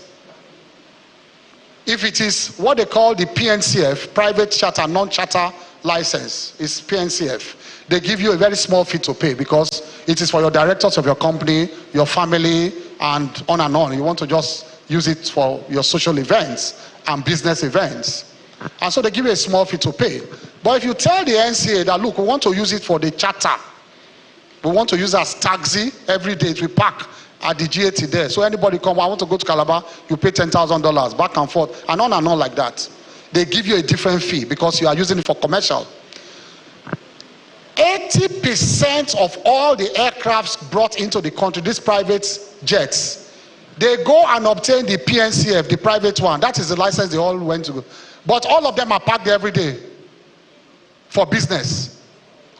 If it is what they call the PNCF, private charter, non-charter license, is PNCF, they give you a very small fee to pay because it is for your directors of your company, your family, and on and on. You want to just use it for your social events and business events. And so they give you a small fee to pay. But if you tell the NCA that, look, we want to use it for the charter, we want to use it as taxi every day, we park at the GAT there. So anybody come, I want to go to Calabar, you pay $10,000 back and forth, and on like that. They give you a different fee because you are using it for commercial. 80% of all the aircrafts brought into the country, these private jets, they go and obtain the PNCF, the private one. That is the license they all went to. But all of them are parked there every day for business.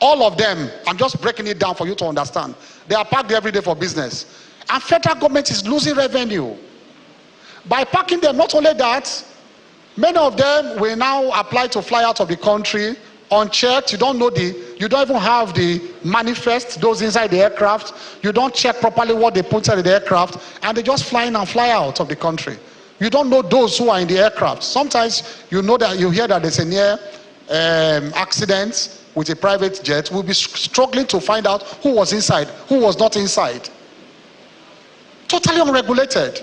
All of them, I'm just breaking it down for you to understand. They are parked there every day for business. And federal government is losing revenue. By parking them, not only that, many of them will now apply to fly out of the country unchecked. You don't even have the manifest, those inside the aircraft. You don't check properly what they put inside the aircraft, and they just fly in and fly out of the country. You don't know those who are in the aircraft. Sometimes you hear that there's a near accident, with a private jet, we'll be struggling to find out who was inside, who was not inside. Totally unregulated.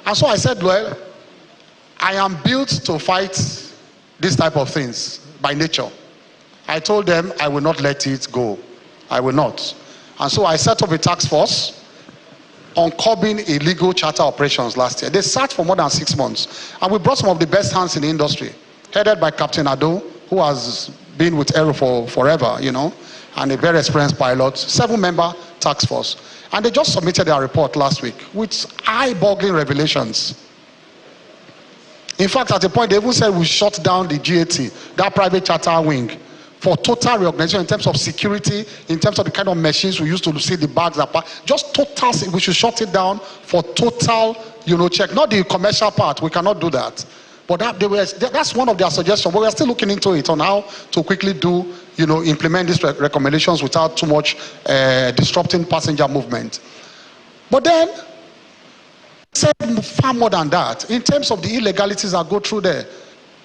And so I said, well, I am built to fight this type of things by nature. I told them I will not let it go. I will not. And so I set up a task force on curbing illegal charter operations last year. They sat for more than 6 months. And we brought some of the best hands in the industry, headed by Captain Ado, who has been with Aero for forever, you know, and a very experienced pilot, 7-member task force. And they just submitted their report last week with eye-boggling revelations. In fact, at a point, they even said we shut down the GAT, that private charter wing, for total reorganization in terms of security, in terms of the kind of machines we used to see the bags apart. Just total, we should shut it down for total, you know, check. Not the commercial part, we cannot do that. But that's one of their suggestions. But we are still looking into it on how to quickly do, you know, implement these recommendations without too much disrupting passenger movement. But then, said far more than that in terms of the illegalities that go through there.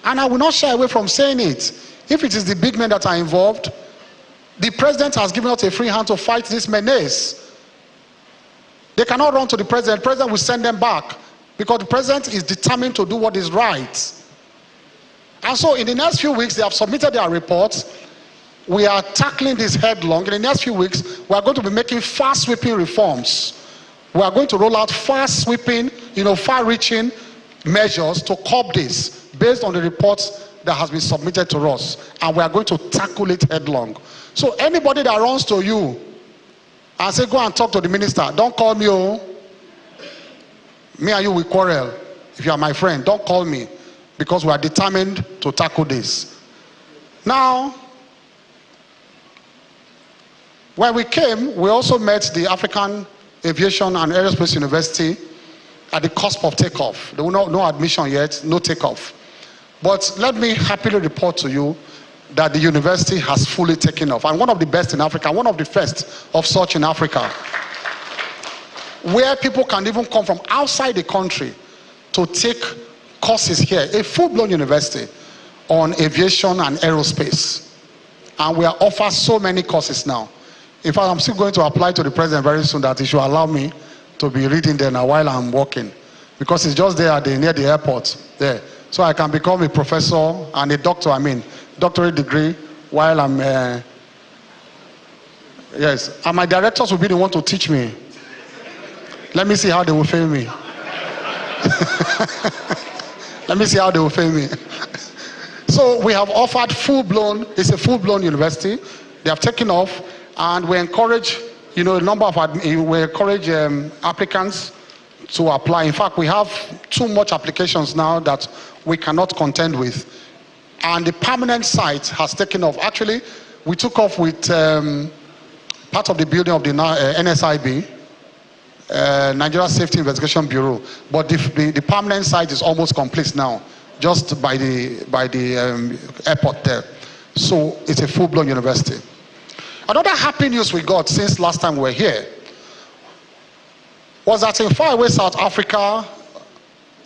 And I will not shy away from saying it. If it is the big men that are involved, the president has given us a free hand to fight this menace. They cannot run to the president. The president will send them back because the president is determined to do what is right. And so in the next few weeks, they have submitted their reports. We are tackling this headlong. In the next few weeks, we are going to be making fast-sweeping reforms. We are going to roll out fast-sweeping, you know, far-reaching measures to curb this based on the reports that has been submitted to us. And we are going to tackle it headlong. So anybody that runs to you and say, go and talk to the minister, don't call me, oh. Me and you will quarrel. If you are my friend, don't call me, because we are determined to tackle this. Now, when we came, we also met the African Aviation and Aerospace University at the cusp of takeoff. There was no admission yet, no takeoff. But let me happily report to you that the university has fully taken off. And one of the best in Africa, one of the first of such in Africa, where people can even come from outside the country to take courses here, a full-blown university on aviation and aerospace. And we are offered so many courses now. In fact, I'm still going to apply to the president very soon that he should allow me to be reading there now while I'm working, because it's just there near the airport there. So I can become a professor and a doctor, doctorate degree while I'm, yes. And my directors will be the one to teach me. Let me see how they will fail me. Let me see how they will fail me. So we have offered full-blown, it's a full-blown university. They have taken off, and we encourage, you know, a number of, we encourage applicants to apply. In fact, we have too much applications now that we cannot contend with. And the permanent site has taken off. Actually, we took off with part of the building of the NSIB, Nigeria Safety Investigation Bureau. But the permanent site is almost complete now, just by the airport there. So it's a full-blown university. Another happy news we got since last time we were here was that in faraway South Africa,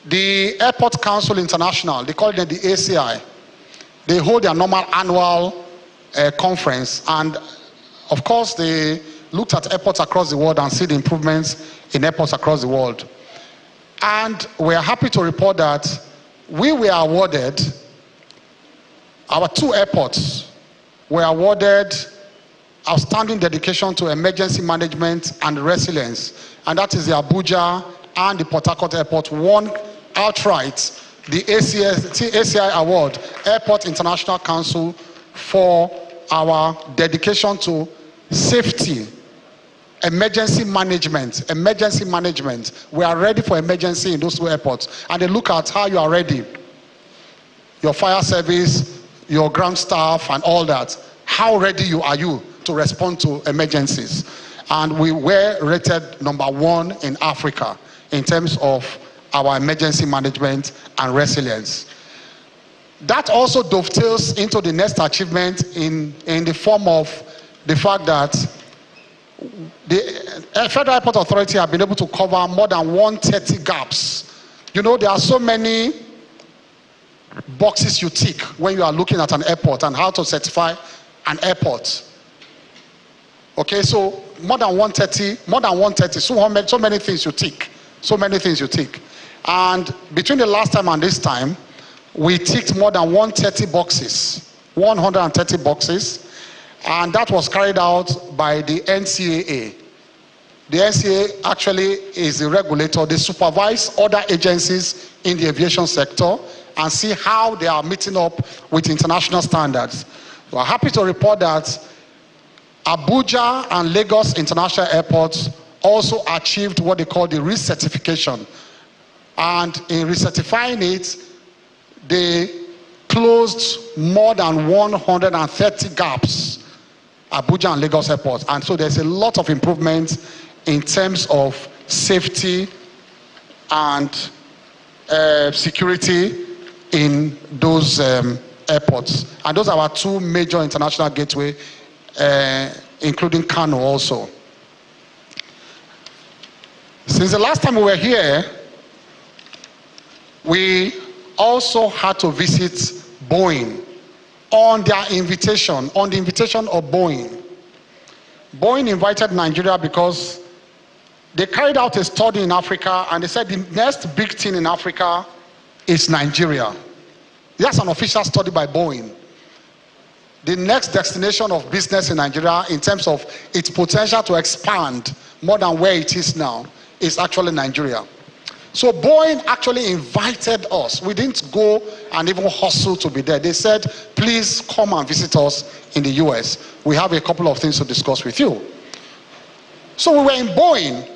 the Airport Council International, they call it the ACI, they hold their normal annual conference, and of course they looked at airports across the world and see the improvements in airports across the world. And we are happy to report that we were awarded, our 2 airports were awarded outstanding dedication to emergency management and resilience, and that is the Abuja and the Port Harcourt Airport won outright the ACI Award, Airport International Council, for our dedication to safety, emergency management. We are ready for emergency in those 2 airports, and they look at how you are ready, your fire service, your ground staff, and all that. How ready are you to respond to emergencies? And we were rated #1 in Africa in terms of our emergency management and resilience. That also dovetails into the next achievement in the form of the fact that the Federal Airport Authority have been able to cover more than 130 gaps. You know, there are so many boxes you tick when you are looking at an airport and how to certify an airport. Okay, so more than 130, so many things you tick. And between the last time and this time, we ticked more than 130 boxes, and that was carried out by the NCAA. The NCAA actually is the regulator. They supervise other agencies in the aviation sector and see how they are meeting up with international standards. We're happy to report that Abuja and Lagos International Airports also achieved what they call the recertification. And in recertifying it, they closed more than 130 gaps, Abuja and Lagos airports. And so there's a lot of improvements in terms of safety and security in those airports. And those are our two major international gateways, including Kano also. Since the last time we were here, we also had to visit Boeing on their invitation, on the invitation of Boeing. Boeing invited Nigeria because they carried out a study in Africa and they said the next big thing in Africa is Nigeria. That's an official study by Boeing. The next destination of business in Nigeria in terms of its potential to expand more than where it is now is actually Nigeria. So Boeing actually invited us. We didn't go and even hustle to be there. They said, please come and visit us in the US. We have a couple of things to discuss with you. So we were in Boeing,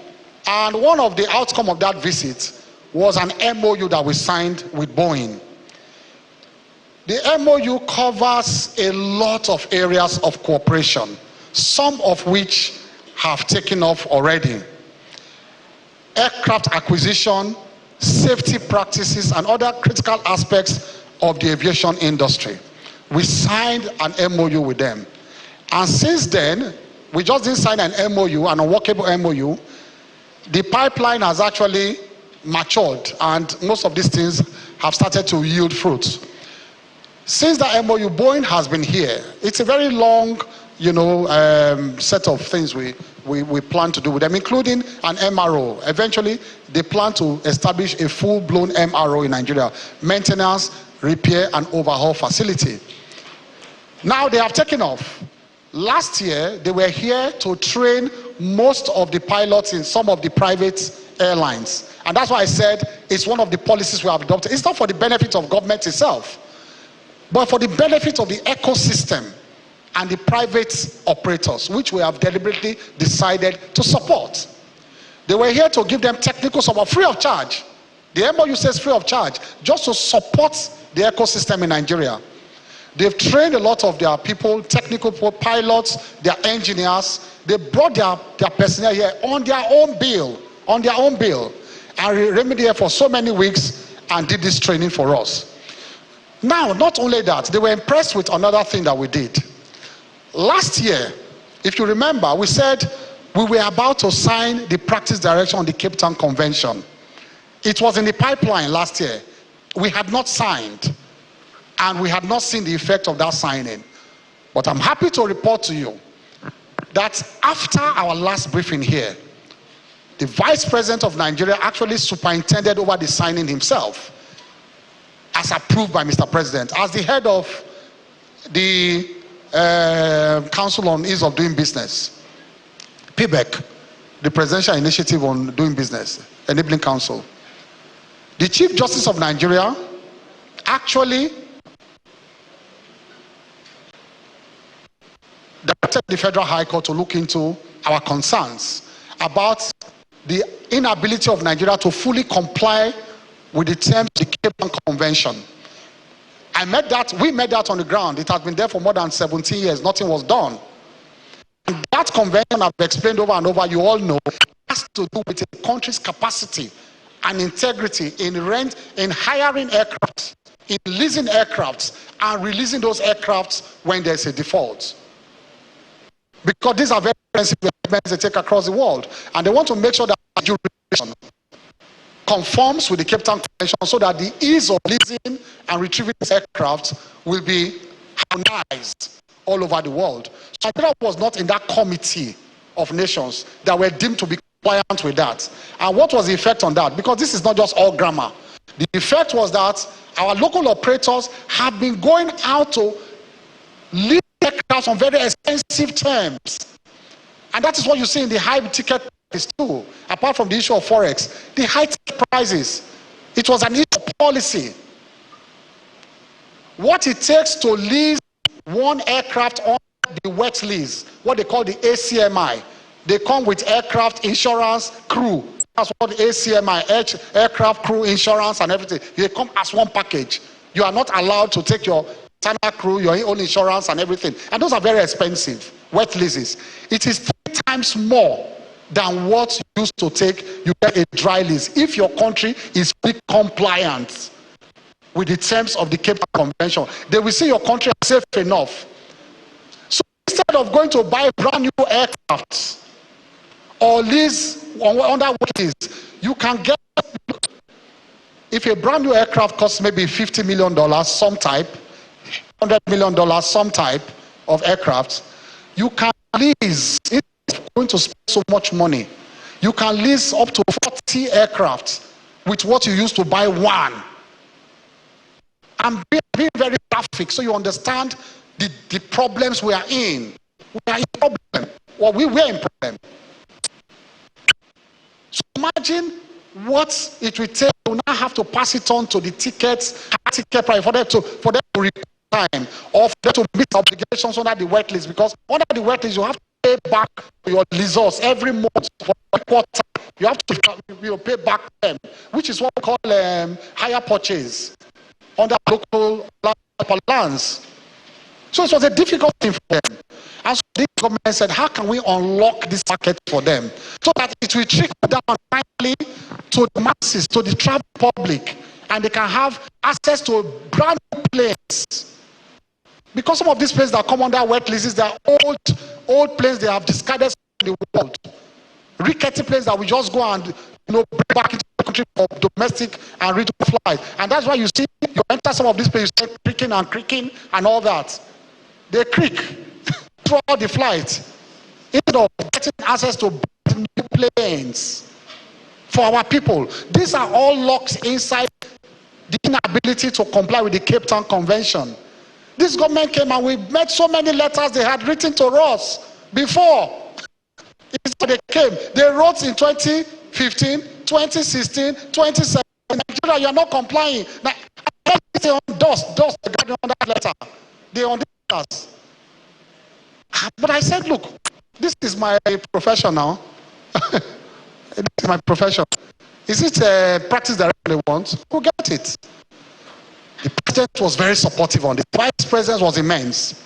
and one of the outcomes of that visit was an MOU that we signed with Boeing. The MOU covers a lot of areas of cooperation, some of which have taken off already. Aircraft acquisition, safety practices, and other critical aspects of the aviation industry. We signed an MOU with them. And since then, we just didn't sign an MOU, an unworkable MOU. The pipeline has actually matured, and most of these things have started to yield fruits. Since the MOU, Boeing has been here. It's a very long, set of things we plan to do with them, including an MRO. Eventually, they plan to establish a full-blown MRO in Nigeria, maintenance, repair, and overhaul facility. Now they have taken off. Last year, they were here to train most of the pilots in some of the private airlines. And that's why I said it's one of the policies we have adopted. It's not for the benefit of government itself, but for the benefit of the ecosystem and the private operators, which we have deliberately decided to support. They were here to give them technical support free of charge. The MOU says free of charge, just to support the ecosystem in Nigeria. They've trained a lot of their people, technical pilots, their engineers. They brought their personnel here on their own bill, and remained here for so many weeks and did this training for us. Now, not only that, they were impressed with another thing that we did. Last year, if you remember, we said we were about to sign the practice direction on the Cape Town Convention. It was in the pipeline last year. We had not signed, and we had not seen the effect of that signing. But I'm happy to report to you that after our last briefing here, the Vice President of Nigeria actually superintended over the signing himself, as approved by Mr. President, as the head of the Council on Ease of Doing Business, PBEC, the Presidential Initiative on Doing Business, Enabling Council. The Chief Justice of Nigeria actually directed the Federal High Court to look into our concerns about the inability of Nigeria to fully comply with the terms of the Cape Town Convention. We met that on the ground. It has been there for more than 17 years. Nothing was done. And that convention, I've explained over and over, you all know, has to do with a country's capacity and integrity in hiring aircraft, in leasing aircrafts, and releasing those aircrafts when there's a default. Because these are very expensive investments they take across the world. And they want to make sure that jurisdiction conforms with the Cape Town Convention so that the ease of leasing and retrieving these aircraft will be harmonized all over the world. So Nigeria was not in that committee of nations that were deemed to be compliant with that. And what was the effect on that? Because this is not just all grammar. The effect was that our local operators have been going out to lease aircraft on very expensive terms. And that is what you see in the high ticket prices too. Apart from the issue of forex, the high ticket prices, it was an issue of policy. What it takes to lease one aircraft on the wet lease, what they call the ACMI, they come with aircraft insurance, crew. That's what the ACMI, aircraft crew insurance and everything. They come as one package. You are not allowed to take your standard crew, your own insurance and everything. And those are very expensive, wet leases. It is 3 times more than what you used to take. You get a dry lease if your country is fully compliant with the terms of the Cape Town Convention. They will see your country as safe enough. So instead of going to buy brand new aircraft or lease under what lease, you can get, if a brand new aircraft costs maybe $50 million, some type, $100 million, some type of aircraft, you can lease, instead of going to spend so much money, you can lease up to 40 aircraft with what you used to buy one. I'm being very graphic so you understand the problems we are in. We are in problem. Well, we were in problem. So imagine what it will take to now have to pass it on to the ticket price for them to report time or for them to meet obligations under the wet list, because under the wet list you have to pay back your leases every month for a quarter. You have to pay back them, which is what we call hire purchase under local lands. So it was a difficult thing for them. And so the government said, how can we unlock this market for them so that it will trickle down finally to the masses, to the travel public, and they can have access to brand new planes. Because some of these planes that come under wet leases, they are old planes they have discarded in the world. Rickety planes that we just go and bring back into the country for domestic and regional flights. And that's why you see, you enter some of these planes, you start creaking and all that. They creak throughout the flight instead of getting access to new planes for our people. These are all locked inside the inability to comply with the Cape Town Convention. This government came and we met so many letters they had written to us before. They came. They wrote in 2015, 2016, 2017. Nigeria, you are not complying. Now, they on dust on that letter. They on us. But I said, look, this is my profession now. This is my profession. Is it a practice director they want? Go get it. The president was very supportive on this. The vice president was immense.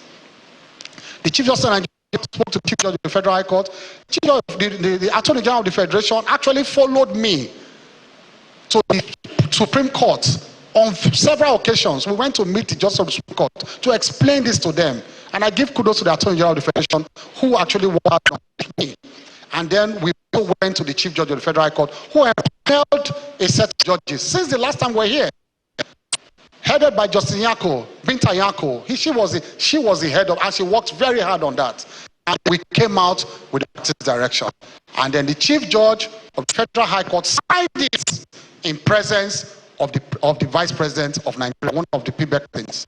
The chief justice of Nigeria spoke to the chief judge of the Federal High Court. The attorney general of the Federation actually followed me to the Supreme Court on several occasions. We went to meet the justice of the Supreme Court to explain this to them. And I give kudos to the attorney general of the Federation who actually worked on me. And then we went to the chief judge of the Federal High Court who upheld a set of judges. Since the last time we were here, headed by Justice Nyako, Binta Nyako, she was the head of, and she worked very hard on that. And we came out with the practice direction. And then the chief judge of the Federal High Court signed it in presence of the vice president of Nigeria, one of the PBEC things.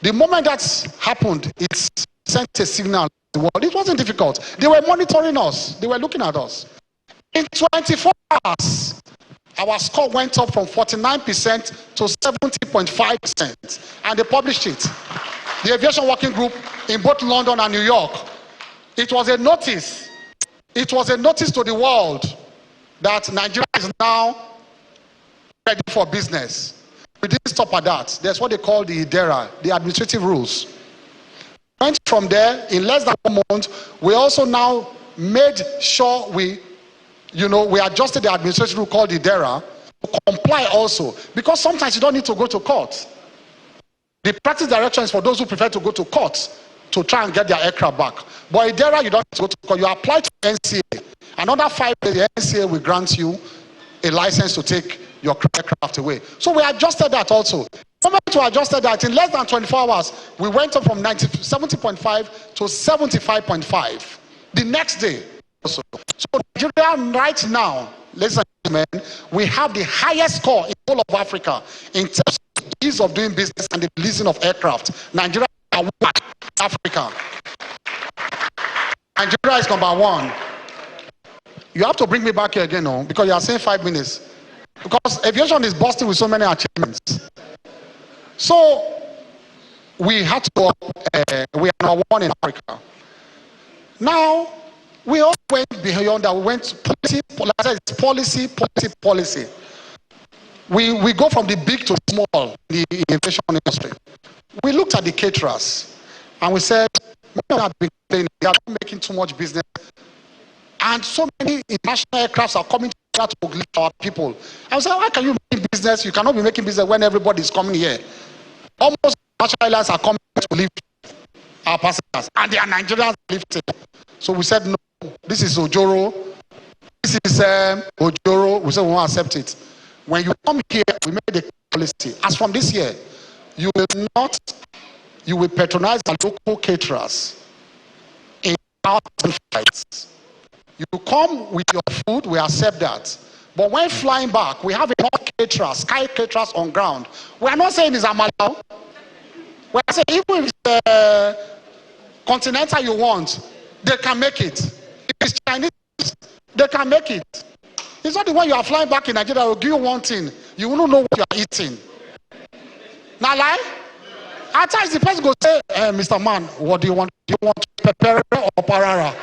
The moment that happened, it sent a signal to the world. It wasn't difficult. They were monitoring us. They were looking at us. In 24 hours, our score went up from 49% to 70.5%. And they published it. The Aviation Working Group in both London and New York. It was a notice. It was a notice to the world that Nigeria is now ready for business. We didn't stop at that. There's what they call the IDERA, the administrative rules. Went from there in less than 1 month. We also now made sure we adjusted the administrative rule called the IDERA to comply also, because sometimes you don't need to go to court. The practice direction is for those who prefer to go to court to try and get their aircraft back. But IDERA, you don't need to go to court. You apply to NCA. Another 5 days, the NCA will grant you a license to take your aircraft away. So we adjusted that also. moment we adjusted that, in less than 24 hours, we went up from 70.5 to 75.5 the next day. So Nigeria right now, ladies and gentlemen, we have the highest score in all of Africa in terms of ease of doing business and the leasing of aircraft. Nigeria is number one in Africa. Nigeria is number one. You have to bring me back here again, no? Because you are saying 5 minutes. Because aviation is busting with so many achievements. So we had to go, we are number one in Africa. Now, we all went beyond that. We went policy. We go from the big to small in the aviation industry. We looked at the caterers and we said, they are not making too much business. And so many international aircrafts are coming to lift our people. I was like, why can you make business? You cannot be making business when everybody is coming here. Almost international airlines are coming to lift our passengers, and they are Nigerians lifting. So we said, no, this is Ojoro. This is Ojoro. We said, we won't accept it. When you come here, we made a policy. As from this year, you will patronize the local caterers in our flights. You come with your food, we accept that. But when flying back, we have enough caterers, sky caterers on ground. We are not saying it's Amala. We are saying even if it's continental you want, they can make it. If it's Chinese, they can make it. It's not the one you are flying back in Nigeria, will give you one thing. You won't know what you are eating. Now lie? At times the person goes say, Mr. Man, what do you want? Do you want pepper or parara?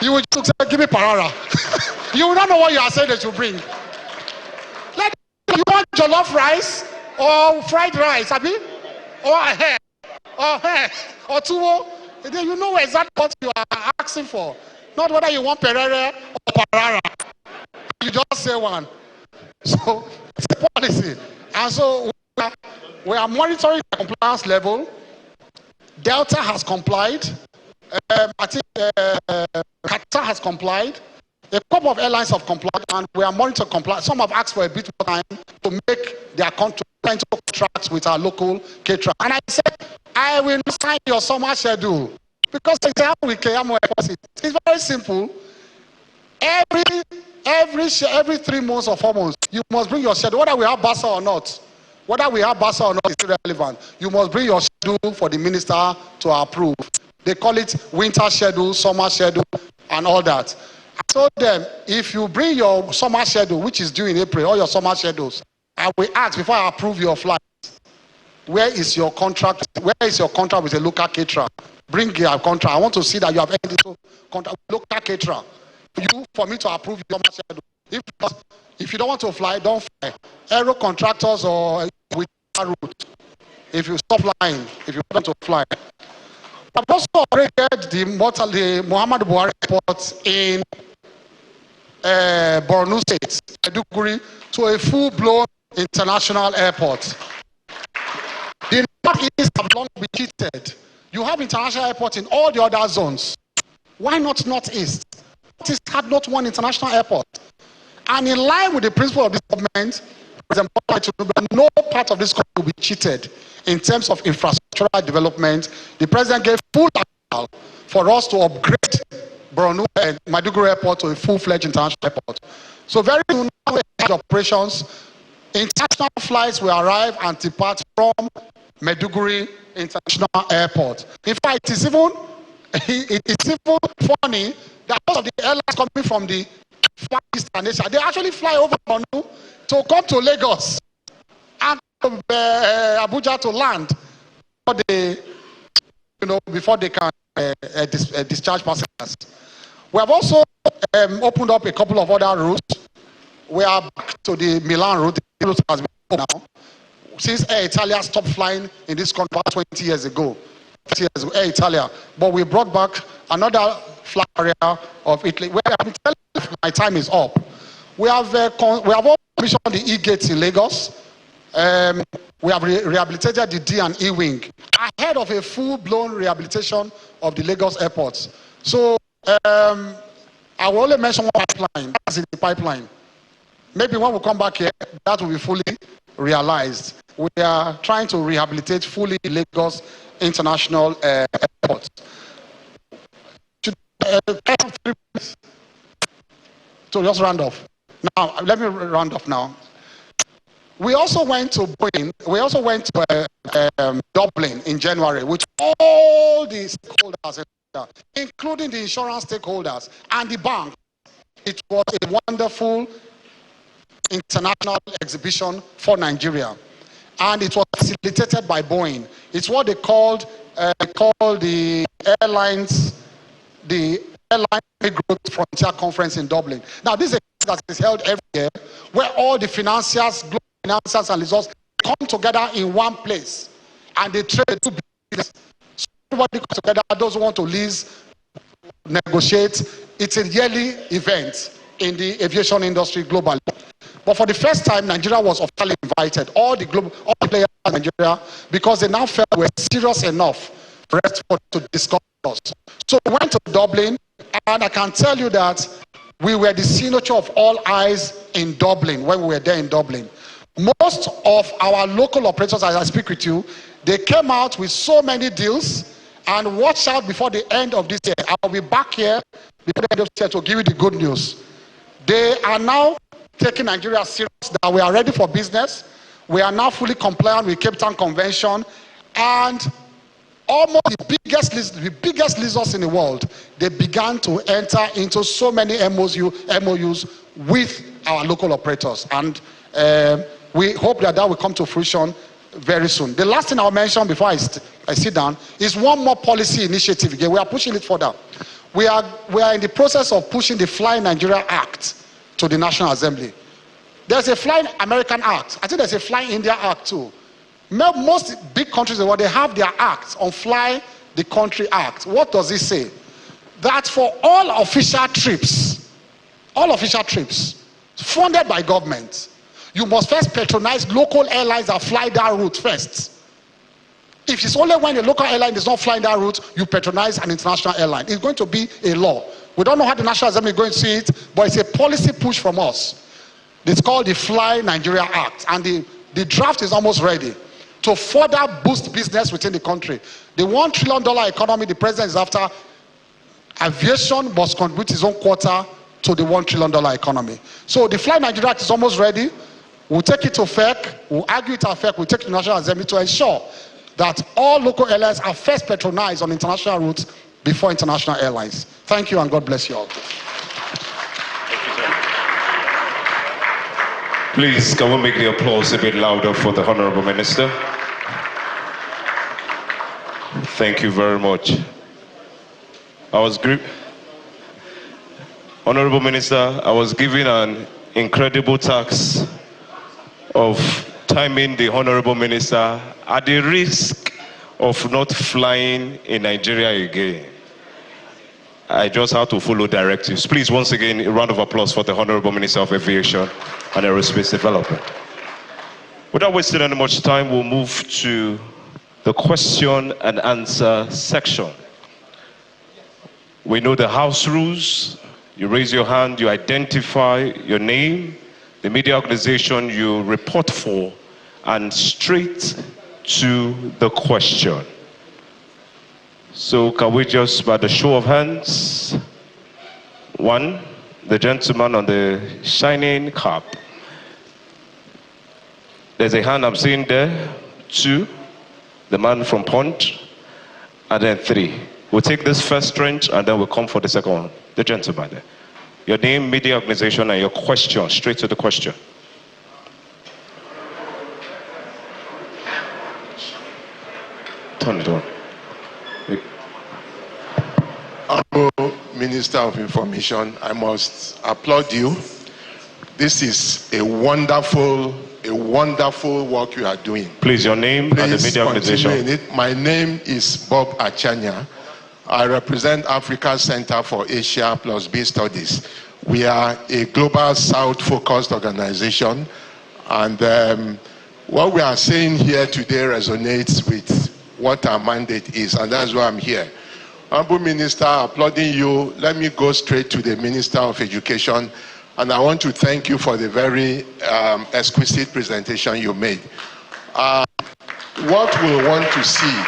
You will just say, give me parara. You will not know what you are saying that you bring. Like, you want jollof rice or fried rice, abi? Or hair, or tuwo. Then you know exactly what you are asking for. Not whether you want perere or parara. You just say one. So it's a policy. And so we are monitoring the compliance level. Delta has complied. I think Qatar has complied. A couple of airlines have complied, and we are monitoring compliance. Some have asked for a bit more time to make their contracts with our local caterer. And I said, I will not sign your summer schedule because example with Keyamo it's very simple. Every 3 months or 4 months, you must bring your schedule, whether we have BASA or not. Whether we have BASA or not is irrelevant. You must bring your schedule for the minister to approve. They call it winter schedule, summer schedule, and all that. I told them, if you bring your summer schedule, which is due in April, all your summer schedules, I will ask before I approve your flight, where is your contract? Where is your contract with a local caterer? Bring your contract. I want to see that you have entered into contract with local caterer. For me to approve your summer schedule. If you don't want to fly, don't fly. Aero contractors or with a route. If you stop flying, if you want to fly. I've also operated the Muhammad Buhari airport in Borno State, Maiduguri, to a full-blown international airport. The Northeast have long been cheated. You have international airports in all the other zones. Why not Northeast? Northeast had not one international airport. And in line with the principle of this government, no part of this country will be cheated in terms of infrastructural development. The president gave full approval for us to upgrade Borno and Maiduguri Airport to a full-fledged international airport. So very soon, operations, international flights will arrive and depart from Maiduguri International Airport. In fact, it is even funny that most of the airlines coming from the Far Eastern Asia, they actually fly over Borno to come to Lagos and Abuja to land before they can discharge passengers. We have also opened up a couple of other routes. We are back to the Milan route. The route has been opened now since Air Italia stopped flying in this country about 20 years ago. Air Italia, but we brought back another flight area of Italy. Where I'm telling you, my time is up. We have also commissioned the E-gates in Lagos. We have rehabilitated the D and E wing ahead of a full-blown rehabilitation of the Lagos airports. So I will only mention one pipeline. That's in the pipeline. Maybe when we come back here, that will be fully realized. we are trying to rehabilitate fully Lagos International Airport. So just round off. Now, let me round off now. We also went to Dublin in January with all the stakeholders, including the insurance stakeholders and the bank. It was a wonderful international exhibition for Nigeria, and it was facilitated by Boeing. It's what they called the Airline Growth Frontier Conference in Dublin. Now, this is a conference that is held every year, where all the financiers, global financiers and resorts come together in one place, and they trade two business. So everybody comes together. Those who want to lease, negotiate. It's a yearly event in the aviation industry globally. But for the first time, Nigeria was officially invited. All the players in Nigeria, because they now felt we were serious enough for us to discuss us. So we went to Dublin, and I can tell you that we were the signature of all eyes in Dublin when we were there in Dublin. Most of our local operators, as I speak with you, they came out with so many deals. And watch out before the end of this year. I'll be back here before the end of this year to give you the good news. They are now taking Nigeria serious, that we are ready for business. We are now fully compliant with Cape Town Convention, and almost the biggest lessors in the world, they began to enter into so many MOUs with our local operators, and we hope that will come to fruition very soon. The last thing I'll mention before I sit down is one more policy initiative. Again, we are pushing it further. We are in the process of pushing the Fly Nigeria Act to the National Assembly. There's a Fly American Act. I think there's a Fly India Act too. Most big countries in the world, they have their acts on Fly the Country Act. What does it say? That for all official trips funded by government, you must first patronize local airlines that fly that route first. If it's only when a local airline is not flying that route, you patronize an international airline. It's going to be a law. We don't know how the National Assembly is going to see it, but it's a policy push from us. It's called the Fly Nigeria Act, and the draft is almost ready to further boost business within the country. The $1 trillion economy the president is after, aviation must contribute its own quota to the $1 trillion economy. So the Fly Nigeria Act is almost ready. We'll take it to FEC, we'll argue it at FEC, we'll take it to the National Assembly to ensure that all local airlines are first patronized on international routes before international airlines. Thank you, and God bless you all. Please, can we make the applause a bit louder for the Honorable Minister? Thank you very much. Honorable Minister, I was given an incredible task of timing the Honorable Minister at the risk of not flying in Nigeria again. I just have to follow directives. Please, once again, a round of applause for the Honorable Minister of Aviation and Aerospace Development. Without wasting any much time, we'll move to the question and answer section. We know the House rules. You raise your hand, you identify your name, the media organization you report for, and straight to the question. So can we just, by the show of hands, one, the gentleman on the shining cap. There's a hand I'm seeing there. Two, the man from Punch, and then three. We'll take this first range and then we'll come for the second one. The gentleman there. Your name, media organization, and your question. Straight to the question. Turn it on. Honorable Minister of Information, I must applaud you. This is a wonderful work you are doing. Please, your name and the media organization. My name is Bob Achanya. I represent Africa Center for Asia plus B Studies. We are a global South-focused organization, and what we are saying here today resonates with what our mandate is, and that's why I'm here. Honorable Minister, applauding you. Let me go straight to the Minister of Education, and I want to thank you for the very exquisite presentation you made. What we want to see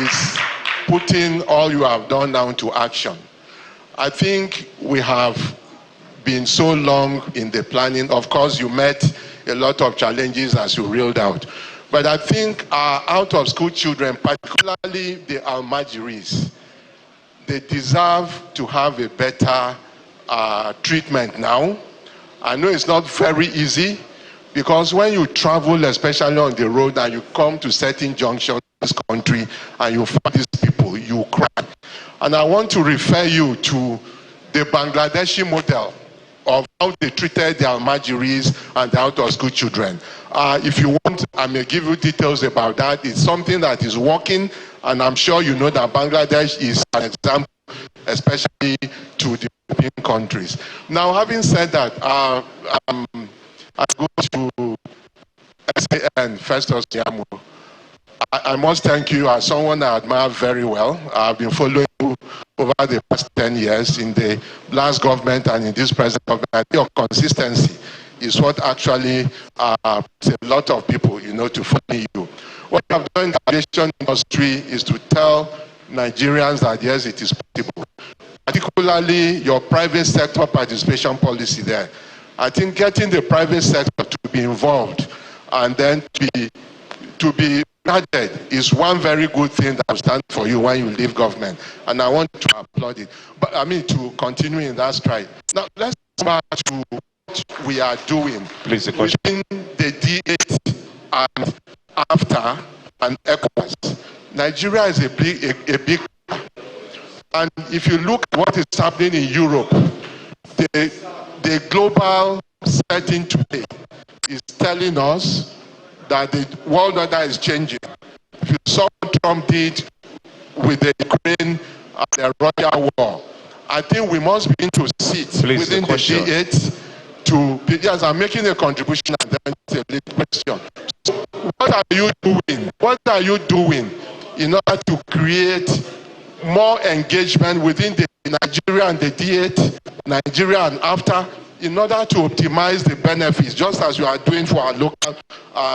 is putting all you have done down to action. I think we have been so long in the planning. Of course, you met a lot of challenges as you reeled out. But I think our out-of-school children, particularly the Almajiris, they deserve to have a better treatment now. I know it's not very easy, because when you travel, especially on the road, and you come to certain junctions in this country, and you find these people, you cry. And I want to refer you to the Bangladeshi model of how they treated the Almajiris and the out-of-school children. If you want, I may give you details about that. It's something that is working, and I'm sure you know that Bangladesh is an example, especially to the European countries. Now, having said that, I go to SAN, Festus Keyamo. I must thank you as someone I admire very well. I've been following you over the past 10 years in the last government and in this present government. I think your consistency is what actually puts a lot of people, to follow you. What I've done in the aviation industry is to tell Nigerians that yes, it is possible. Particularly your private sector participation policy there. I think getting the private sector to be involved and then to be added is one very good thing that will stand for you when you leave government. And I want to applaud it. But I mean, to continue in that stride. Now, let's go back to what we are doing. Please, the question. Within the D8 and after and ECOWAS. Nigeria is a big and if you look at what is happening in Europe, the global setting today is telling us that the world order is changing. If you saw what Trump did with the Ukraine and the Russia war, I think we must begin to sit within the G8 to, yes, I'm making a contribution and then it's a little question. So what are you doing? What are you doing in order to create more engagement within the Nigeria and the D8, Nigeria and after, in order to optimize the benefits, just as you are doing for our local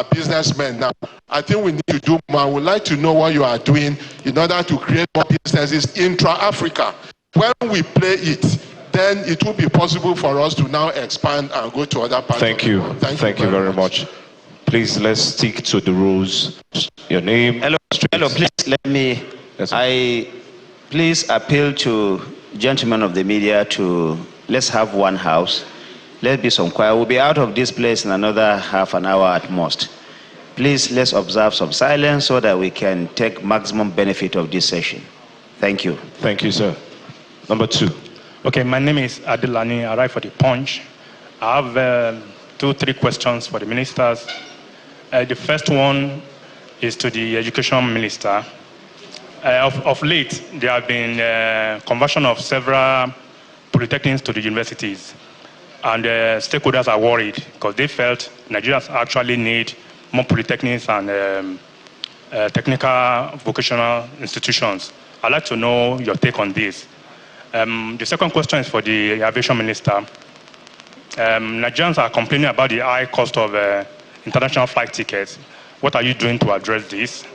businessmen now? I think we need to do more. I would like to know what you are doing in order to create more businesses intra-Africa. When we play it, then it will be possible for us to now expand and go to other parts. Thank you. Thank you very much. Please, let's stick to the rules. Your name. Hello, please let me. Yes, please appeal to gentlemen of the media to let's have one house. Let's be some quiet. We'll be out of this place in another half an hour at most. Please, let's observe some silence so that we can take maximum benefit of this session. Thank you. Thank you, sir. Number 2. Okay, my name is Adilani. I write for The Punch. I have 2-3 questions for the ministers. The first one is to the Education Minister. Of late, there have been conversion of several polytechnics to the universities. And stakeholders are worried because they felt Nigerians actually need more polytechnics and technical vocational institutions. I'd like to know your take on this. The second question is for the Aviation Minister. Nigerians are complaining about the high cost of international flight tickets. What are you doing to address this?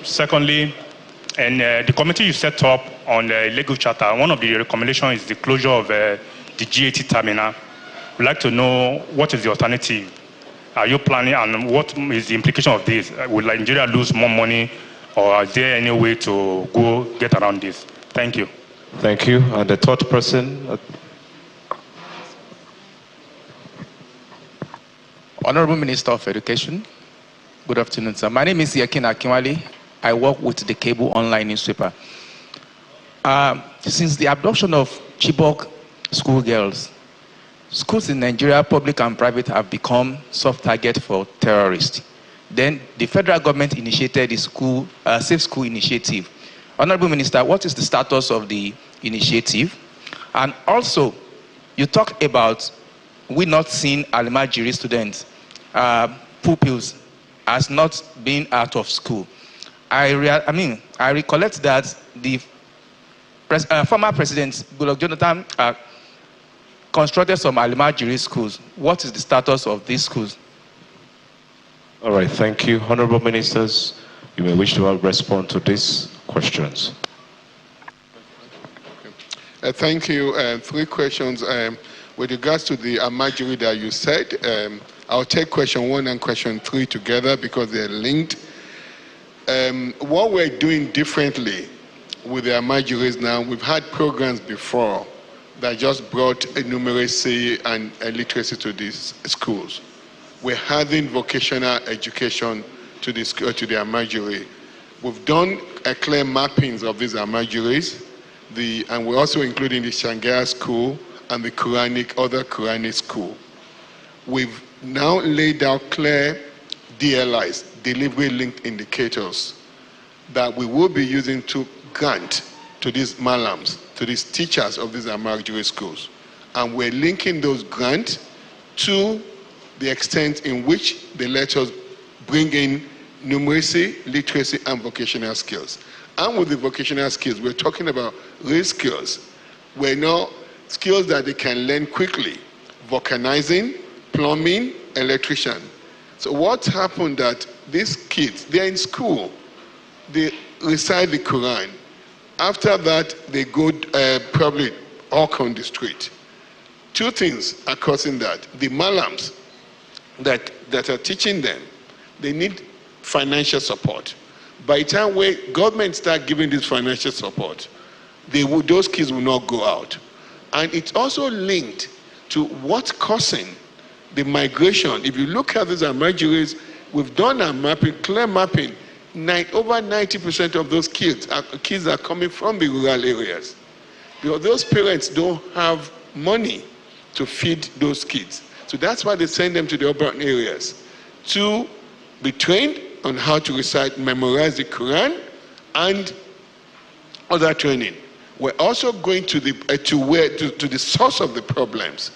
Secondly, and the committee you set up on the legal charter, one of the recommendations is the closure of the GAT terminal. We'd like to know what is the alternative. Are you planning, and what is the implication of this? Will Nigeria lose more money, or is there any way to go get around this? Thank you. Thank you. And the third person. Honorable Minister of Education, good afternoon, sir. My name is Yakin Akinwale. I work with the Cable Online newspaper. Since the adoption of Chibok schoolgirls, schools in Nigeria, public and private, have become soft target for terrorists. Then the federal government initiated the Safe School Initiative. Honorable Minister, what is the status of the initiative? And also, you talk about we not seeing Almajiri students, pupils, as not being out of school. I recollect that the former President Goodluck Jonathan constructed some Almajiri schools. What is the status of these schools? All right, thank you. Honorable Ministers, you may wish to respond to these questions. Thank you. 3 questions. With regards to the Amajiri that you said, I'll take question 1 and question 3 together because they're linked. What we're doing differently with the Amajiris now, we've had programs before that just brought numeracy and literacy to these schools. We're adding vocational education to the Amajiri. We've done a clear mappings of these Amajiris, and we're also including the Shangaya school and the other Quranic school. We've now laid out clear DLIs, delivery linked indicators, that we will be using to grant to these malams, to these teachers of these Amajiri schools. And we're linking those grants to the extent in which they let us bring in numeracy, literacy, and vocational skills. And with the vocational skills, we're talking about real skills. We're now skills that they can learn quickly: vulcanizing, plumbing, electrician. So what's happened that these kids, they're in school, they recite the Quran. After that, they go probably walk on the street. 2 things are causing that. The malams that are teaching them, they need financial support. By the time government start giving this financial support, those kids will not go out. And it's also linked to what's causing the migration. If you look at these Amajiris, we've done a mapping, clear mapping. Over 90% of those kids are coming from the rural areas, because those parents don't have money to feed those kids. So that's why they send them to the urban areas to be trained on how to recite, memorize the Quran, and other training. We're also going to the source of the problems.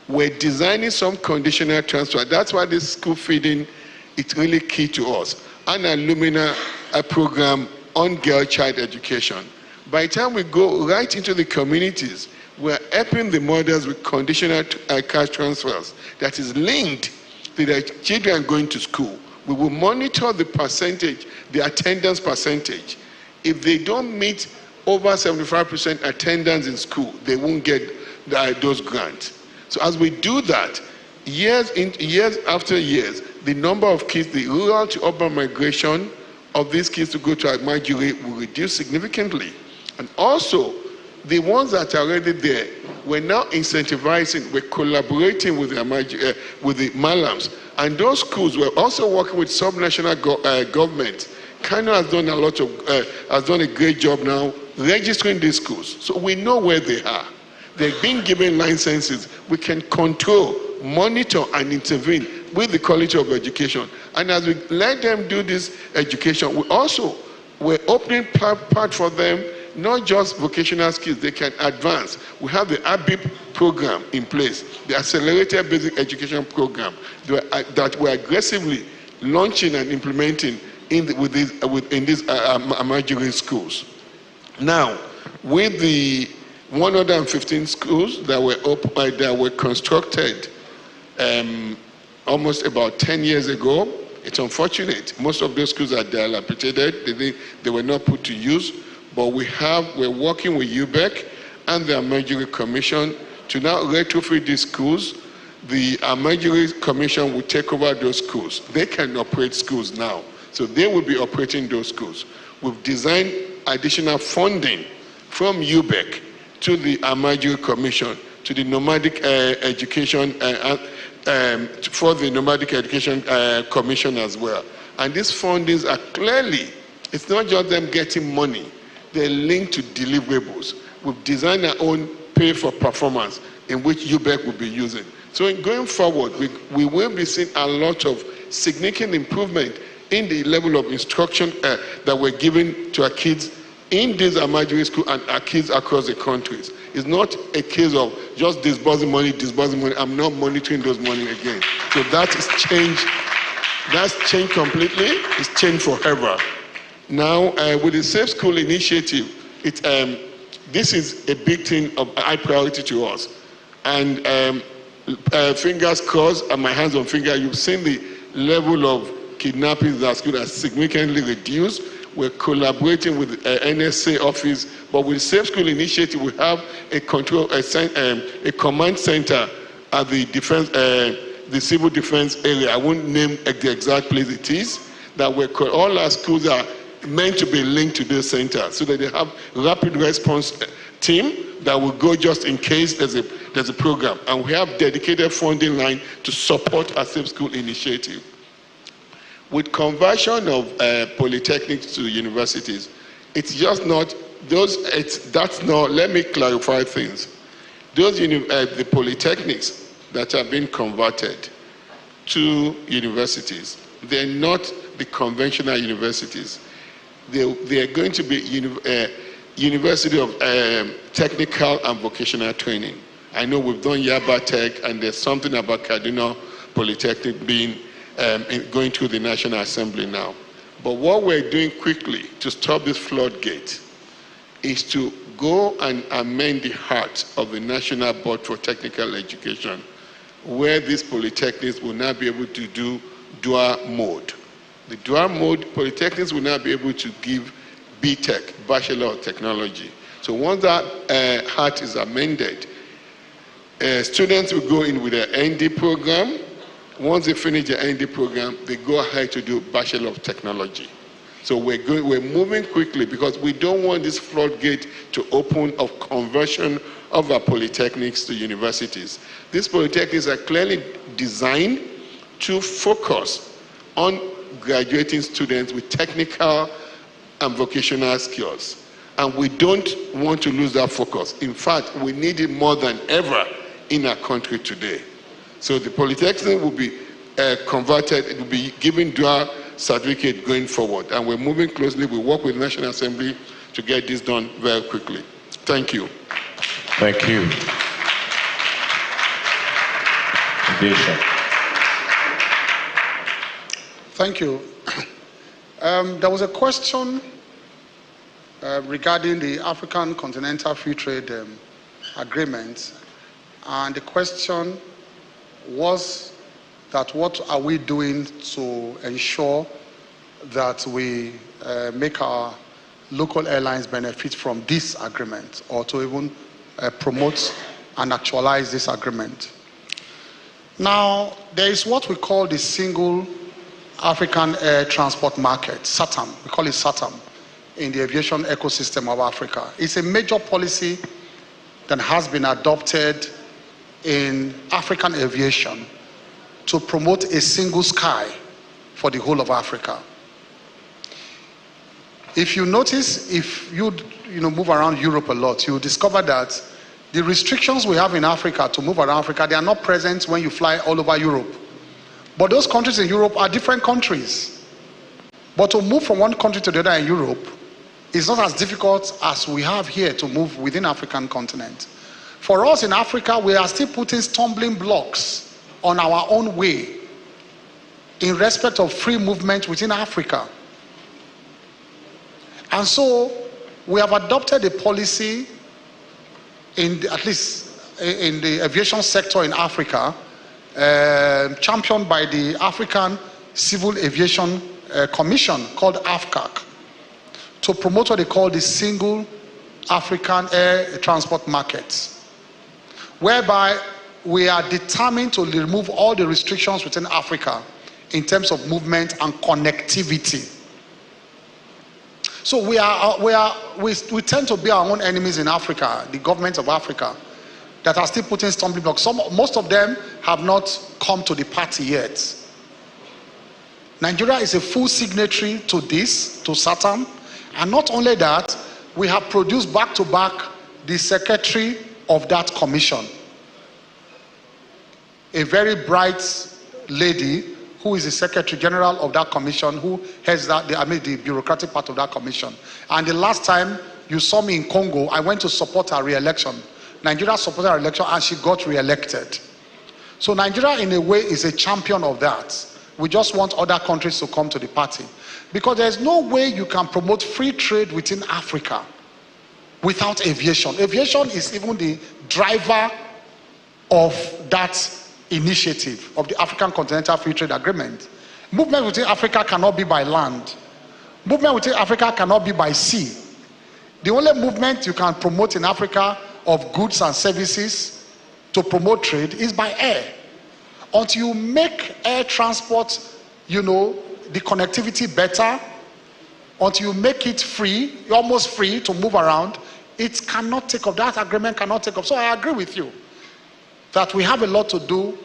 We're designing some conditional transfer. That's why this school feeding is really key to us. An Illumina program on girl child education. By the time we go right into the communities, we're helping the mothers with conditional cash transfers that is linked to their children going to school. We will monitor the percentage, the attendance percentage. If they don't meet over 75% attendance in school, they won't get those grants. So as we do that, years after years, the number of kids, the rural to urban migration of these kids to go to Amajiri will reduce significantly. And also, the ones that are already there, we're now incentivizing, we're collaborating with the malams. And those schools, we're also working with subnational government. Kano has done a great job now registering these schools. So we know where they are. They've been given licenses. We can control, monitor, and intervene with the quality of education. And as we let them do this education, we're opening part for them, not just vocational skills, they can advance. We have the ABIP program in place, the Accelerated Basic Education Program, that we're aggressively launching and implementing in these Amajiri schools. Now, with the 115 schools that were constructed almost about 10 years ago, it's unfortunate. Most of those schools are dilapidated. They were not put to use. But we're working with UBEC and the Amajiri Commission to now retrofit these schools. The Amajiri Commission will take over those schools. They can operate schools now. So they will be operating those schools. We've designed additional funding from UBEC to the Amajiri Commission, to the nomadic education, for the Nomadic Education Commission as well. And these fundings are clearly, it's not just them getting money, they're linked to deliverables. We've designed our own pay for performance in which UBEC will be using. So in going forward, we will be seeing a lot of significant improvement in the level of instruction that we're giving to our kids in this Amajiri school and our kids across the countries. It's not a case of just disbursing money. I'm not monitoring those money again. So that is changed. That's changed completely. It's changed forever. Now, with the Safe School Initiative, this is a big thing of high priority to us. And fingers crossed, and my hands on finger, you've seen the level of kidnappings in our school are significantly reduced. We're collaborating with NSA office, but with Safe School Initiative, we have a command center at the defense, the civil defense area. I won't name the exact place it is. That all our schools are meant to be linked to this center, so that they have rapid response team that will go just in case there's a program. And we have dedicated funding line to support our Safe School Initiative. With conversion of polytechnics to universities, it's just not those. That's not. Let me clarify things. Those the polytechnics that have been converted to universities, they're not the conventional universities. They are going to be University of Technical and Vocational Training. I know we've done Yaba Tech, and there's something about Kaduna Polytechnic being going through the National Assembly now. But what we're doing quickly to stop this floodgate is to go and amend the heart of the National Board for Technical Education, where these polytechnics will now be able to do dual mode. The dual mode, polytechnics will now be able to give BTech, Bachelor of Technology. So once that heart is amended, students will go in with an ND program. Once they finish the ND program, they go ahead to do Bachelor of Technology. So we're moving quickly because we don't want this floodgate to open of conversion of our polytechnics to universities. These polytechnics are clearly designed to focus on graduating students with technical and vocational skills. And we don't want to lose that focus. In fact, we need it more than ever in our country today. So the polytechnic will be converted, it will be given dual certificate going forward. And we're moving closely. We work with the National Assembly to get this done very quickly. Thank you. Thank you. Aviation. Thank you. There was a question regarding the African Continental Free Trade Agreement, and the question was that what are we doing to ensure that we make our local airlines benefit from this agreement, or to even promote and actualize this agreement. Now, there is what we call the Single African Air Transport Market, SATAM. We call it SATAM in the aviation ecosystem of Africa. It's a major policy that has been adopted in African aviation to promote a single sky for the whole of Africa. If you notice, if you move around Europe a lot, you'll discover that the restrictions we have in Africa to move around Africa, they are not present when you fly all over Europe. But those countries in Europe are different countries. But to move from one country to the other in Europe is not as difficult as we have here to move within the African continent. For us in Africa, we are still putting stumbling blocks on our own way in respect of free movement within Africa. And so we have adopted a policy at least in the aviation sector in Africa, championed by the African Civil Aviation Commission called AFCAC, to promote what they call the Single African Air Transport Market, whereby we are determined to remove all the restrictions within Africa in terms of movement and connectivity. So we tend to be our own enemies in Africa, the governments of Africa, that are still putting stumbling blocks. Most of them have not come to the party yet. Nigeria is a full signatory to this, to SATAM, and not only that, we have produced back-to-back the secretary of that commission, a very bright lady who is the Secretary General of that commission, who heads the bureaucratic part of that commission. And the last time you saw me in Congo, I went to support her re-election. Nigeria supported her election and she got re-elected. So Nigeria in a way is a champion of that. We just want other countries to come to the party. Because there's no way you can promote free trade within Africa without aviation. Aviation is even the driver of that initiative of the African Continental Free Trade Agreement. Movement within Africa cannot be by land. Movement within Africa cannot be by sea. The only movement you can promote in Africa of goods and services to promote trade is by air. Until you make air transport, the connectivity better, until you make it free, almost free to move around, it cannot take off. That agreement cannot take off. So I agree with you that we have a lot to do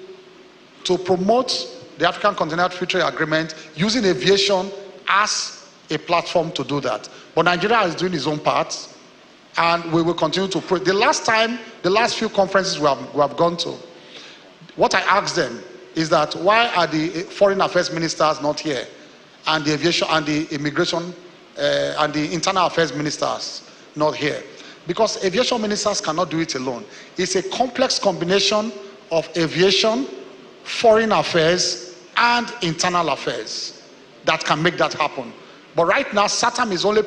to promote the African Continental Free Trade Agreement using aviation as a platform to do that. But Nigeria is doing its own part, and we will continue to pray. The last few conferences we have gone to, what I asked them is that why are the foreign affairs ministers not here, and the aviation and the immigration and the internal affairs ministers not here? Because aviation ministers cannot do it alone. It's a complex combination of aviation, foreign affairs, and internal affairs that can make that happen. But right now, SATAM is only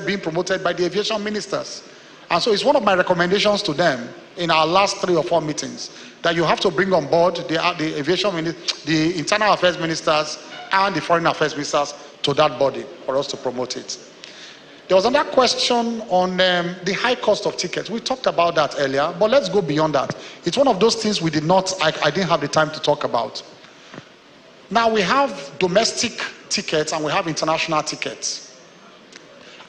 being promoted by the aviation ministers. And so it's one of my recommendations to them in our last 3 or 4 meetings that you have to bring on board the aviation, the internal affairs ministers and the foreign affairs ministers to that body for us to promote it. There was another question on the high cost of tickets. We talked about that earlier, but let's go beyond that. It's one of those things I didn't have the time to talk about. Now we have domestic tickets and we have international tickets.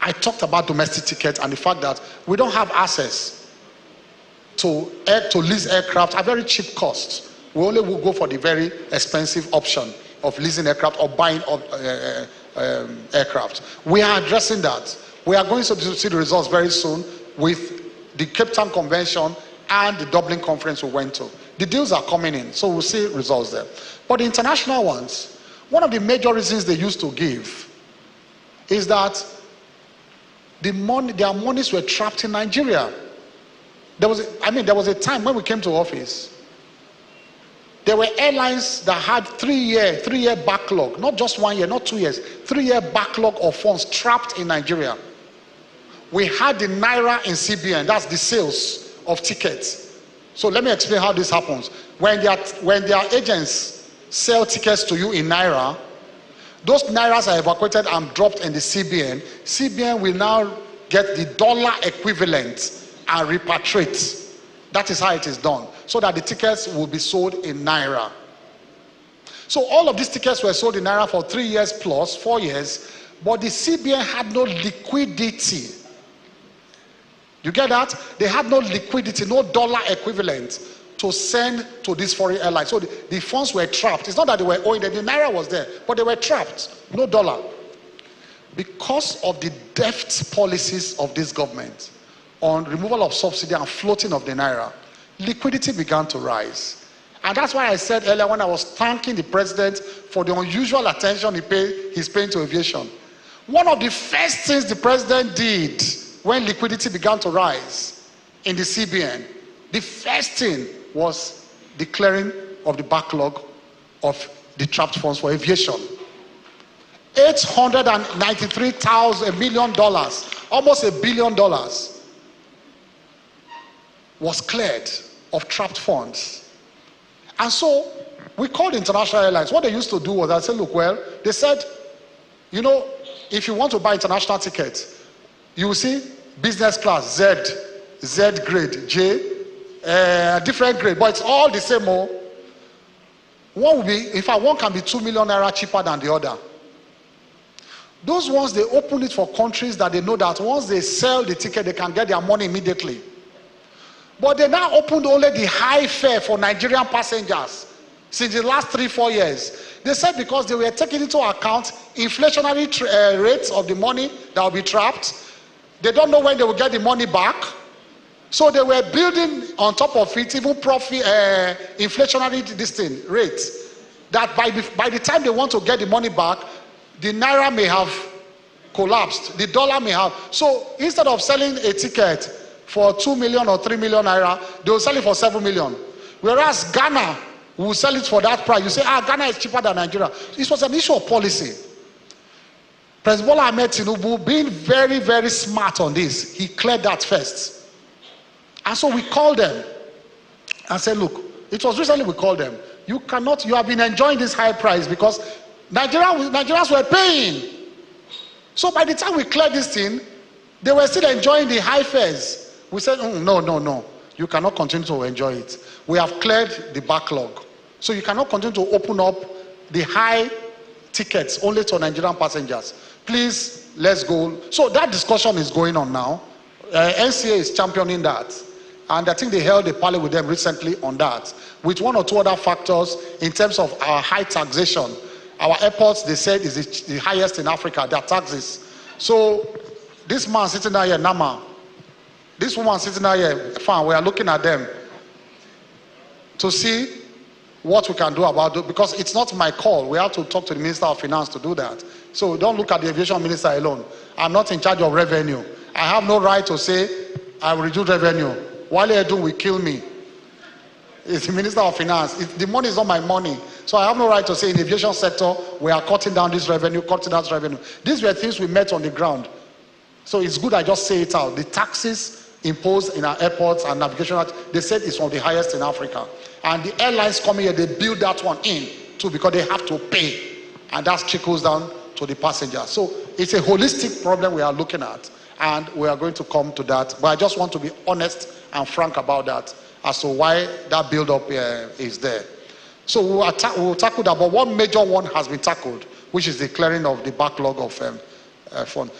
I talked about domestic tickets and the fact that we don't have access to lease aircraft at very cheap cost. We only will go for the very expensive option of leasing aircraft or buying aircraft. We are addressing that. We are going to see the results very soon with the Cape Town Convention and the Dublin Conference we went to. The deals are coming in, so we'll see results there. But the international ones, one of the major reasons they used to give is that their monies were trapped in Nigeria. There was a time when we came to office, there were airlines that had 3-year backlog, not just 1 year, not 2 years, 3-year backlog of funds trapped in Nigeria. We had the Naira in CBN, that's the sales of tickets. So let me explain how this happens. When their agents sell tickets to you in Naira, those Nairas are evacuated and dropped in the CBN. CBN will now get the dollar equivalent and repatriate. That is how it is done, so that the tickets will be sold in Naira. So all of these tickets were sold in Naira for 3 years plus, 4 years, but the CBN had no liquidity. You get that? They had no liquidity, no dollar equivalent to send to these foreign airlines. So the funds were trapped. It's not that they were owing them, the Naira was there, but they were trapped, no dollar. Because of the deft policies of this government on removal of subsidy and floating of the Naira, liquidity began to rise. And that's why I said earlier when I was thanking the president for the unusual attention he's paying to aviation. One of the first things the president did when liquidity began to rise in the CBN, the first thing was the clearing of the backlog of the trapped funds for aviation. $893 million, almost $1 billion, was cleared of trapped funds. And so we called international airlines. What they used to do was I said, look, they said, if you want to buy international tickets, you will see business class, Z grade, J, different grade, but it's all the same. One will be, in fact, one can be 2 million naira cheaper than the other. Those ones, they open it for countries that they know that once they sell the ticket, they can get their money immediately. But they now opened only the high fare for Nigerian passengers since the last 3-4 years. They said because they were taking into account inflationary rates of the money that will be trapped. They don't know when they will get the money back. So they were building on top of it even profit, inflationary rates. That by the time they want to get the money back, the Naira may have collapsed. The dollar may have. So instead of selling a ticket for 2 million or 3 million Naira, they will sell it for 7 million. Whereas Ghana will sell it for that price. You say, Ghana is cheaper than Nigeria. This was an issue of policy. President Bola Ahmed Tinubu, being very, very smart on this, he cleared that first. And so we called them and said, look, it was recently we called them. You have been enjoying this high price because Nigerians were paying. So by the time we cleared this thing, they were still enjoying the high fares. We said, no. You cannot continue to enjoy it. We have cleared the backlog. So you cannot continue to open up the high tickets only to Nigerian passengers. Please, let's go. So that discussion is going on now. NCA is championing that. And I think they held a parley with them recently on that, with one or two other factors in terms of our high taxation. Our airports, they said, is the highest in Africa, their taxes. So this man sitting there here, Nama, this woman sitting there here, fine, we are looking at them to see what we can do about it, because it's not my call. We have to talk to the Minister of Finance to do that. So don't look at the Aviation Minister alone. I'm not in charge of revenue. I have no right to say I will reduce revenue. Wale Edu will kill me. It's the Minister of Finance. The money is not my money. So I have no right to say in the aviation sector, we are cutting down this revenue, cutting that revenue. These were things we met on the ground. So it's good I just say it out. The taxes imposed in our airports and navigation, they said it's one of the highest in Africa. And the airlines coming here, they build that one in too, because they have to pay. And that trickles down to the passengers. So it's a holistic problem we are looking at. And we are going to come to that. But I just want to be honest and frank about that as to why that build-up is there. So we'll tackle that. But one major one has been tackled, which is the clearing of the backlog of funds.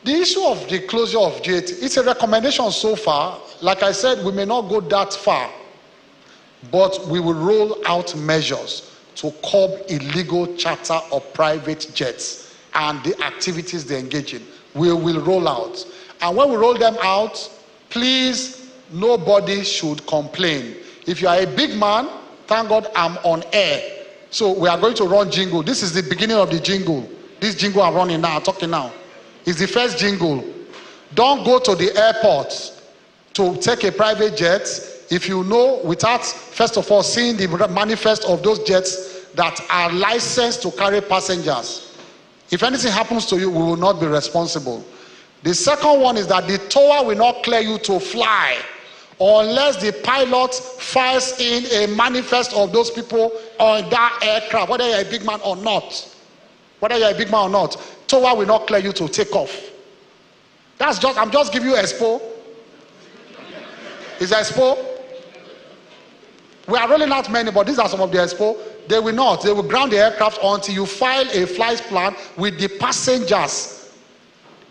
The issue of the closure of GAT, it's a recommendation so far. Like I said, we may not go that far, but we will roll out measures to curb illegal charter of private jets and the activities they engage in. We will roll out. And when we roll them out, please, nobody should complain. If you are a big man, thank God I'm on air. So we are going to run jingle. This is the beginning of the jingle. This jingle I'm running now, I'm talking now. It's the first jingle. Don't go to the airport to take a private jet if you know, without first of all seeing the manifest of those jets that are licensed to carry passengers. If anything happens to you, we will not be responsible. The second one is that the tower will not clear you to fly unless the pilot files in a manifest of those people on that aircraft, whether you're a big man or not. Whether you're a big man or not, tower will not clear you to take off. I'm just giving you expo. Is expo? We are rolling out many, but these are some of the expo. They will not. They will ground the aircraft until you file a flight plan with the passengers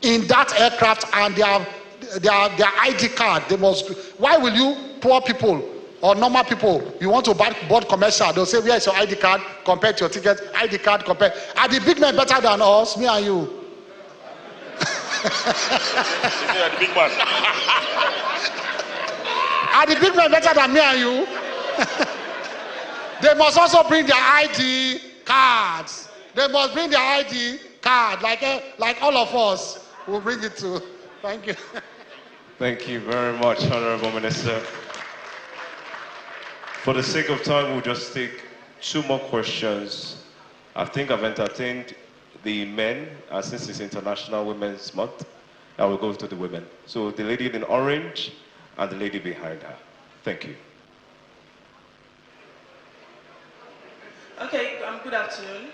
in that aircraft and their ID card. They must. Why will you, poor people or normal people, you want to board commercial? They'll say, where is your ID card compared to your ticket? ID card compared. Are the big men better than us? Me and you. Yeah, the big man. Are the big men better than me and you? They must also bring their ID cards. They must bring their ID card, like all of us will bring it to. Thank you. Thank you very much, Honorable Minister. For the sake of time, we'll just take 2 more questions. I think I've entertained the men, since it's International Women's Month. I will go to the women. So the lady in orange and the lady behind her. Thank you. Okay, good afternoon.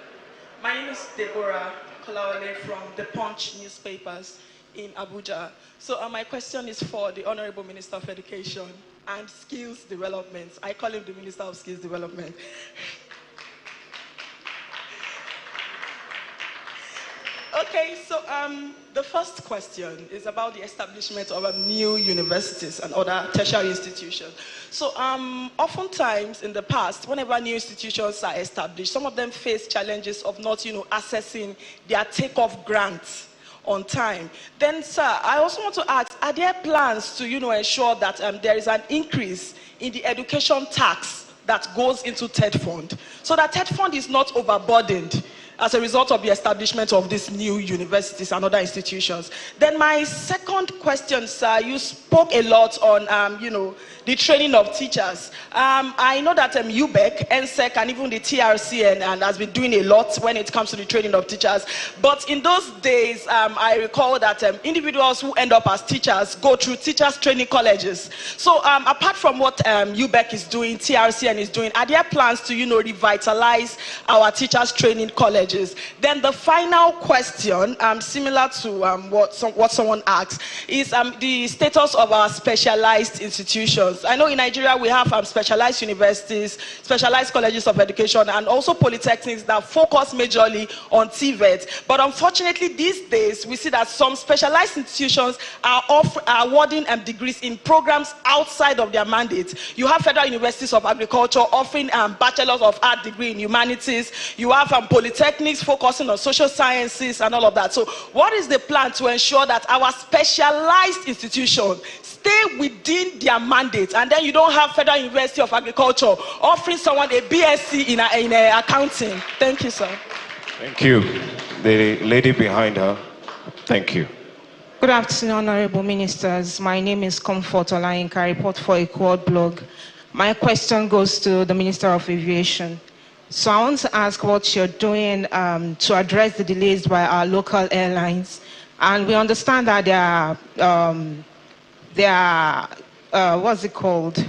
My name is Deborah Kolawole from the Punch newspapers in Abuja. So my question is for the Honorable Minister of Education and Skills Development. I call him the Minister of Skills Development. Okay, so the first question is about the establishment of new universities and other tertiary institutions. So oftentimes in the past, whenever new institutions are established, some of them face challenges of not, accessing their takeoff grants on time. Then, sir, I also want to ask, are there plans to, ensure that there is an increase in the education tax that goes into TED Fund, so that TED Fund is not overburdened as a result of the establishment of these new universities and other institutions? Then my second question, sir, you spoke a lot on, the training of teachers. I know that UBEC, NSEC, and even the TRC and has been doing a lot when it comes to the training of teachers. But in those days, I recall that individuals who end up as teachers go through teachers training colleges. So apart from what UBEC is doing, TRCN is doing, are there plans to, revitalize our teachers training colleges? colleges. Then the final question, similar to what someone asked, is the status of our specialized institutions. I know in Nigeria we have specialized universities, specialized colleges of education, and also polytechnics that focus majorly on TVET. But unfortunately, these days we see that some specialized institutions are awarding degrees in programs outside of their mandate. You have Federal Universities of Agriculture offering Bachelors of Art degree in humanities. You have polytechnics focusing on social sciences and all of that. So what is the plan to ensure that our specialized institutions stay within their mandate, and then you don't have Federal University of Agriculture offering someone a BSc in accounting? Thank you, sir. Thank you. The lady behind her. Thank you. Good afternoon, honorable ministers. My name is Comfort Olayinka. I report for a Quad blog. My question goes to the Minister of Aviation. So I want to ask what you're doing to address the delays by our local airlines. And we understand that what's it called?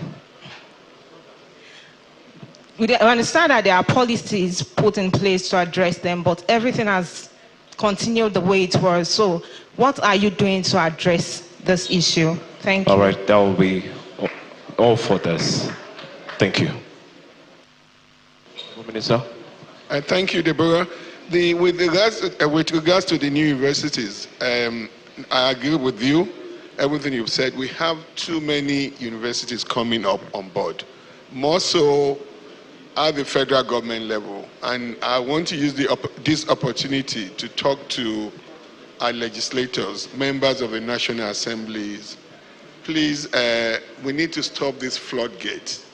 We understand that there are policies put in place to address them, but everything has continued the way it was. So what are you doing to address this issue? Thank you. All right, that will be all for this. Thank you. Minister. Thank you, Deborah. With regards to the new universities, I agree with you. Everything you've said. We have too many universities coming up on board, more so at the federal government level. And I want to use this opportunity to talk to our legislators, members of the National Assemblies. Please, we need to stop this floodgate.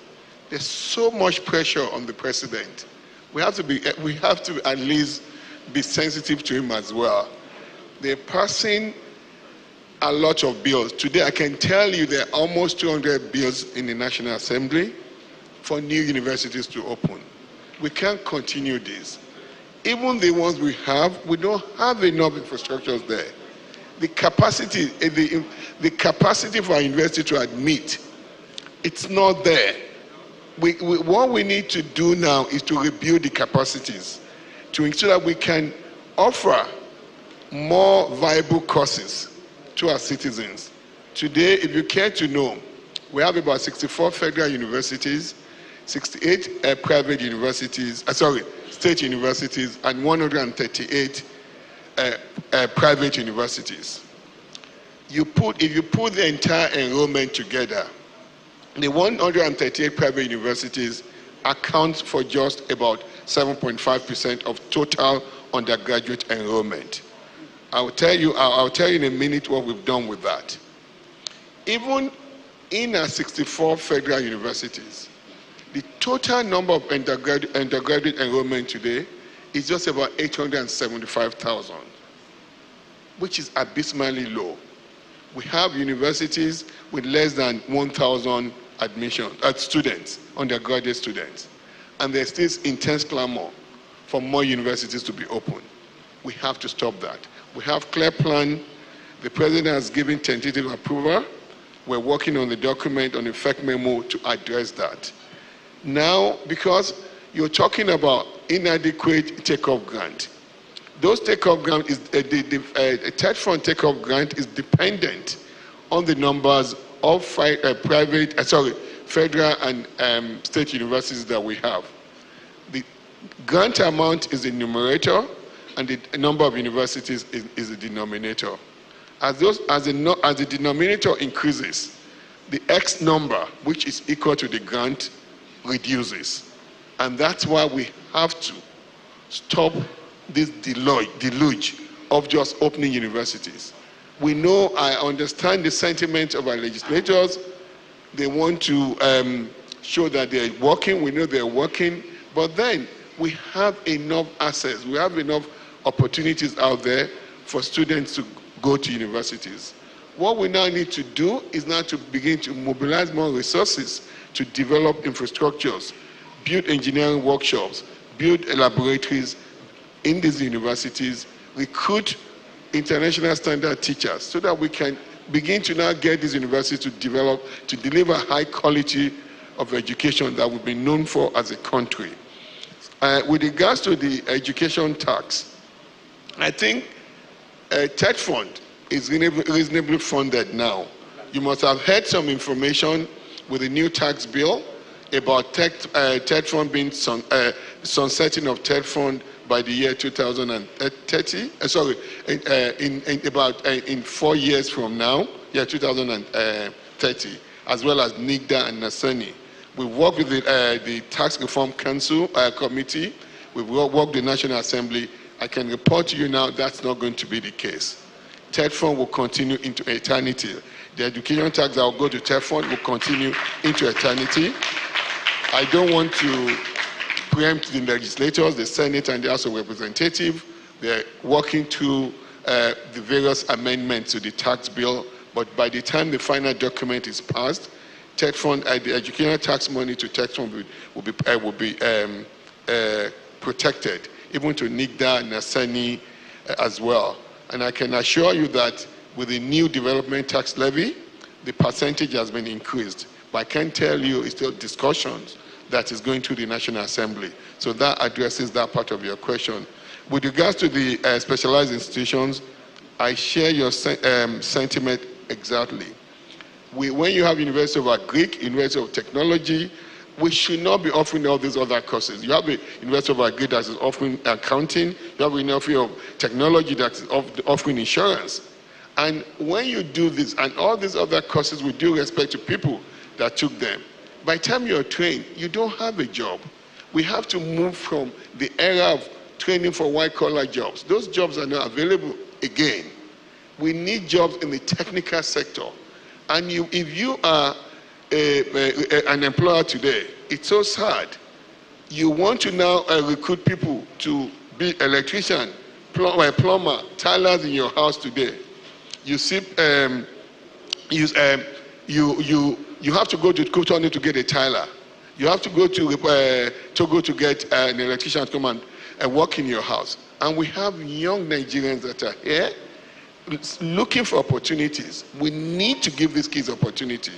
There's so much pressure on the president. We have to at least be sensitive to him as well. They're passing a lot of bills. Today, I can tell you there are almost 200 bills in the National Assembly for new universities to open. We can't continue this. Even the ones we don't have enough infrastructures there. The capacity for our university to admit, it's not there. What we need to do now is to rebuild the capacities to ensure that we can offer more viable courses to our citizens. Today, if you care to know, we have about 64 federal universities, 68 private universities, state universities, and 138 private universities. If you put the entire enrollment together, the 138 private universities account for just about 7.5% of total undergraduate enrollment. I'll tell you in a minute what we've done with that. Even in our 64 federal universities, the total number of undergraduate enrollment today is just about 875,000, which is abysmally low. We have universities with less than 1,000 students, undergraduate students, and there's this intense clamor for more universities to be open. We have to stop that. We have clear plan. The president has given tentative approval. We're working on the document on the FEC memo to address that. Now, because you're talking about inadequate takeoff grant, those takeoff grant is the third front takeoff grant is dependent on the numbers of federal and state universities that we have. The grant amount is the numerator, and the number of universities is the denominator. As the denominator increases, the X number, which is equal to the grant, reduces. And that's why we have to stop this deluge of just opening universities. We know, I understand the sentiment of our legislators. They want to show that they're working. We know they're working. But then we have enough access. We have enough opportunities out there for students to go to universities. What we now need to do is now to begin to mobilize more resources to develop infrastructures, build engineering workshops, build laboratories in these universities, recruit international standard teachers so that we can begin to now get these universities to deliver high quality of education that we've been known for as a country. With regards to the education tax, I think TED Fund is reasonably funded now. You must have heard some information with the new tax bill about TED Fund being sunsetting of TED Fund by the year 2030. In 4 years from now, 2030, as well as NIGDA and NASENI. We've worked with the Tax Reform Council Committee. We've worked with the National Assembly. I can report to you now that's not going to be the case. TED Fund will continue into eternity. The education tax that will go to TED Fund will continue into eternity. I don't want to preempt the legislators, the Senate and the House of Representatives. They're working through the various amendments to the tax bill, but by the time the final document is passed, TED Fund, the educational tax money to TED Fund will be protected, even to NIGDA and NASENI as well. And I can assure you that with the new development tax levy, the percentage has been increased. But I can tell you it's still discussions that is going to the National Assembly. So that addresses that part of your question. With regards to the specialized institutions, I share your sentiment exactly. When you have University of Agric, University of Technology, we should not be offering all these other courses. You have a University of Agric that is offering accounting, you have a University of Technology that is offering insurance. And when you do this, and all these other courses with due respect to people that took them, by the time you're trained, you don't have a job. We have to move from the era of training for white-collar jobs. Those jobs are not available again. We need jobs in the technical sector. And if you are an employer today, it's so sad. You want to now recruit people to be electrician, plumber, tilers in your house today. You see, you have to go to Kutoni to get a tiler. You have to go to Togo to get an electrician to come and work in your house. And we have young Nigerians that are here looking for opportunities. We need to give these kids opportunity.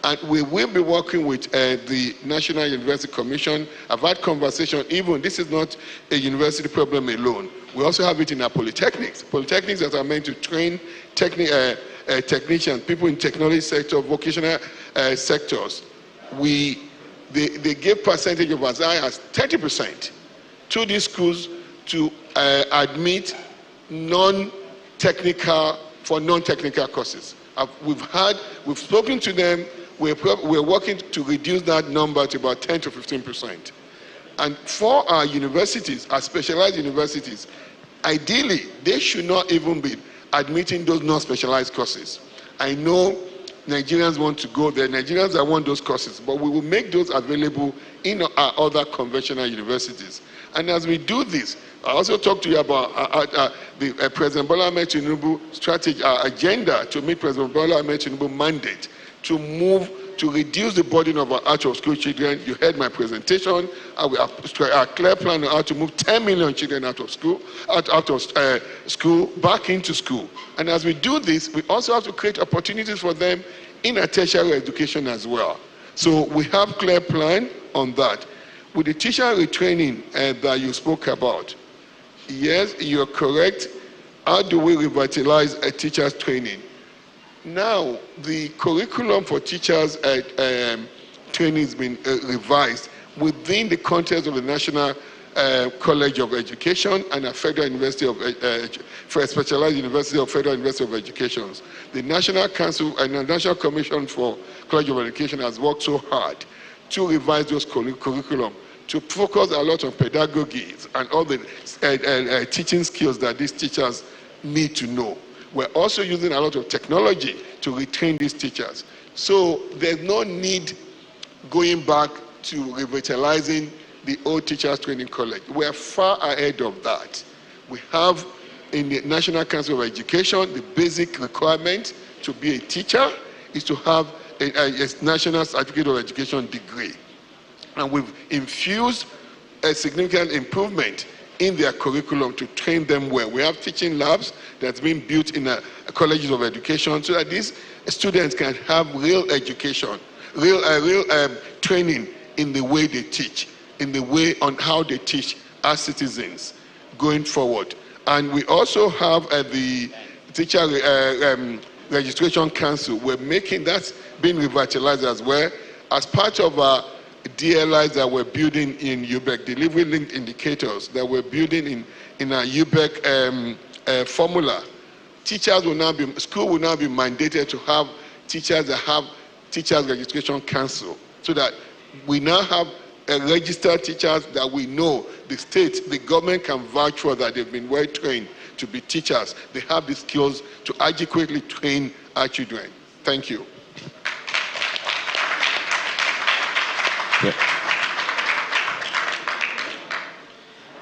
And we will be working with the National University Commission. I've had conversation, even this is not a university problem alone. We also have it in our polytechnics. Polytechnics that are meant to train technicians, people in technology sector, vocational sectors. They give percentage of as high as 30% to these schools to admit non-technical courses. We've spoken to them. We're working to reduce that number to about 10 to 15%. And for our universities, our specialized universities, ideally, they should not even be admitting those non-specialized courses. I know Nigerians want to go there. Nigerians that want those courses, but we will make those available in our other conventional universities. And as we do this, I also talked to you about the President Bola Ahmed Tinubu strategy, agenda to meet President Bola Ahmed Tinubu mandate to move to reduce the burden of our out-of-school children. You heard my presentation. Our clear plan on how to move 10 million children out of school back into school. And as we do this, we also have to create opportunities for them in a tertiary education as well. So we have clear plan on that. With the teacher retraining that you spoke about, yes, you're correct. How do we revitalize a teacher's training? Now, the curriculum for teachers training has been revised within the context of the National College of Education and a Federal University of Specialized University of Federal University of Education. The National Council and the National Commission for College of Education has worked so hard to revise those curriculum, to focus a lot on pedagogy and all the teaching skills that these teachers need to know. We're also using a lot of technology to retrain these teachers. So there's no need going back to revitalizing the old teachers training college. We're far ahead of that. We have in the National Council of Education, the basic requirement to be a teacher is to have a National Certificate of Education degree. And we've infused a significant improvement in their curriculum to train them well. We have teaching labs that's been built in colleges of education so that these students can have real education, real training in the way they teach. in the way on how they teach as citizens going forward. And we also have the Teacher Registration Council. We're making that being revitalized as well as part of our DLIs that we're building in UBEC, delivery linked indicators that we're building in our UBEC formula. Teachers will now be, school will now be mandated to have teachers that have Teachers Registration Council, so that we now have registered teachers that we know the state, the government can vouch for that they've been well trained to be teachers. They have the skills to adequately train our children. Thank you. Yeah.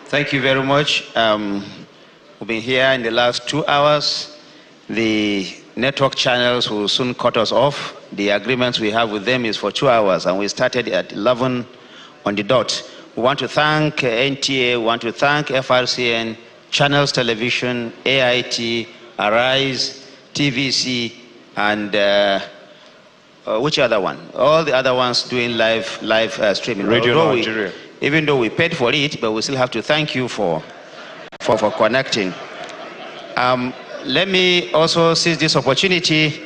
Thank you very much. We've been here in the last 2 hours. The network channels will soon cut us off. The agreements we have with them is for 2 hours, and we started at 11 on the dot. We want to thank NTA, we want to thank FRCN, Channels Television, AIT, Arise, TVC, and which other one? All the other ones doing live streaming. Radio Nigeria. Even though we paid for it, but we still have to thank you for connecting. Let me also seize this opportunity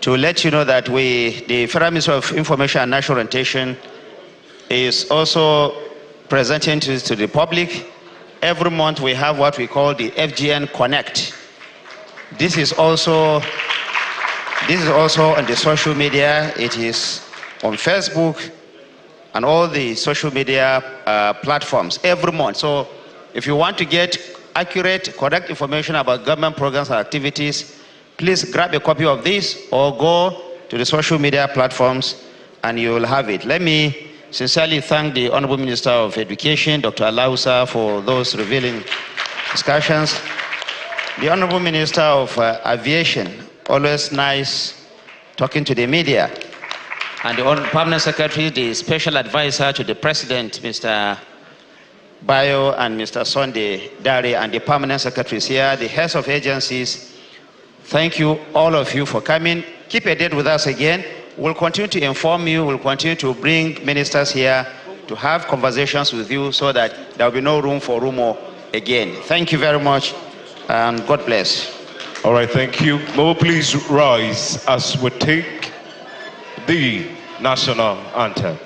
to let you know that the Federal Ministry of Information and National Orientation is also presenting to the public. Every month we have what we call the FGN Connect. This is also on the social media. It is on Facebook and all the social media platforms every month. So if you want to get accurate, correct information about government programs and activities, please grab a copy of this or go to the social media platforms and you will have it. Let me sincerely thank the Honorable Minister of Education, Dr. Alausa, for those revealing discussions. The Honorable Minister of Aviation, always nice talking to the media. And the Permanent Secretary, the Special Advisor to the President, Mr. Bayo and Mr. Sunday Dari, and the Permanent Secretaries here, the heads of agencies. Thank you, all of you, for coming. Keep a date with us again. We'll continue to inform you. We'll continue to bring ministers here to have conversations with you so that there will be no room for rumor again. Thank you very much, and God bless. All right, thank you. May we please rise as we take the national anthem.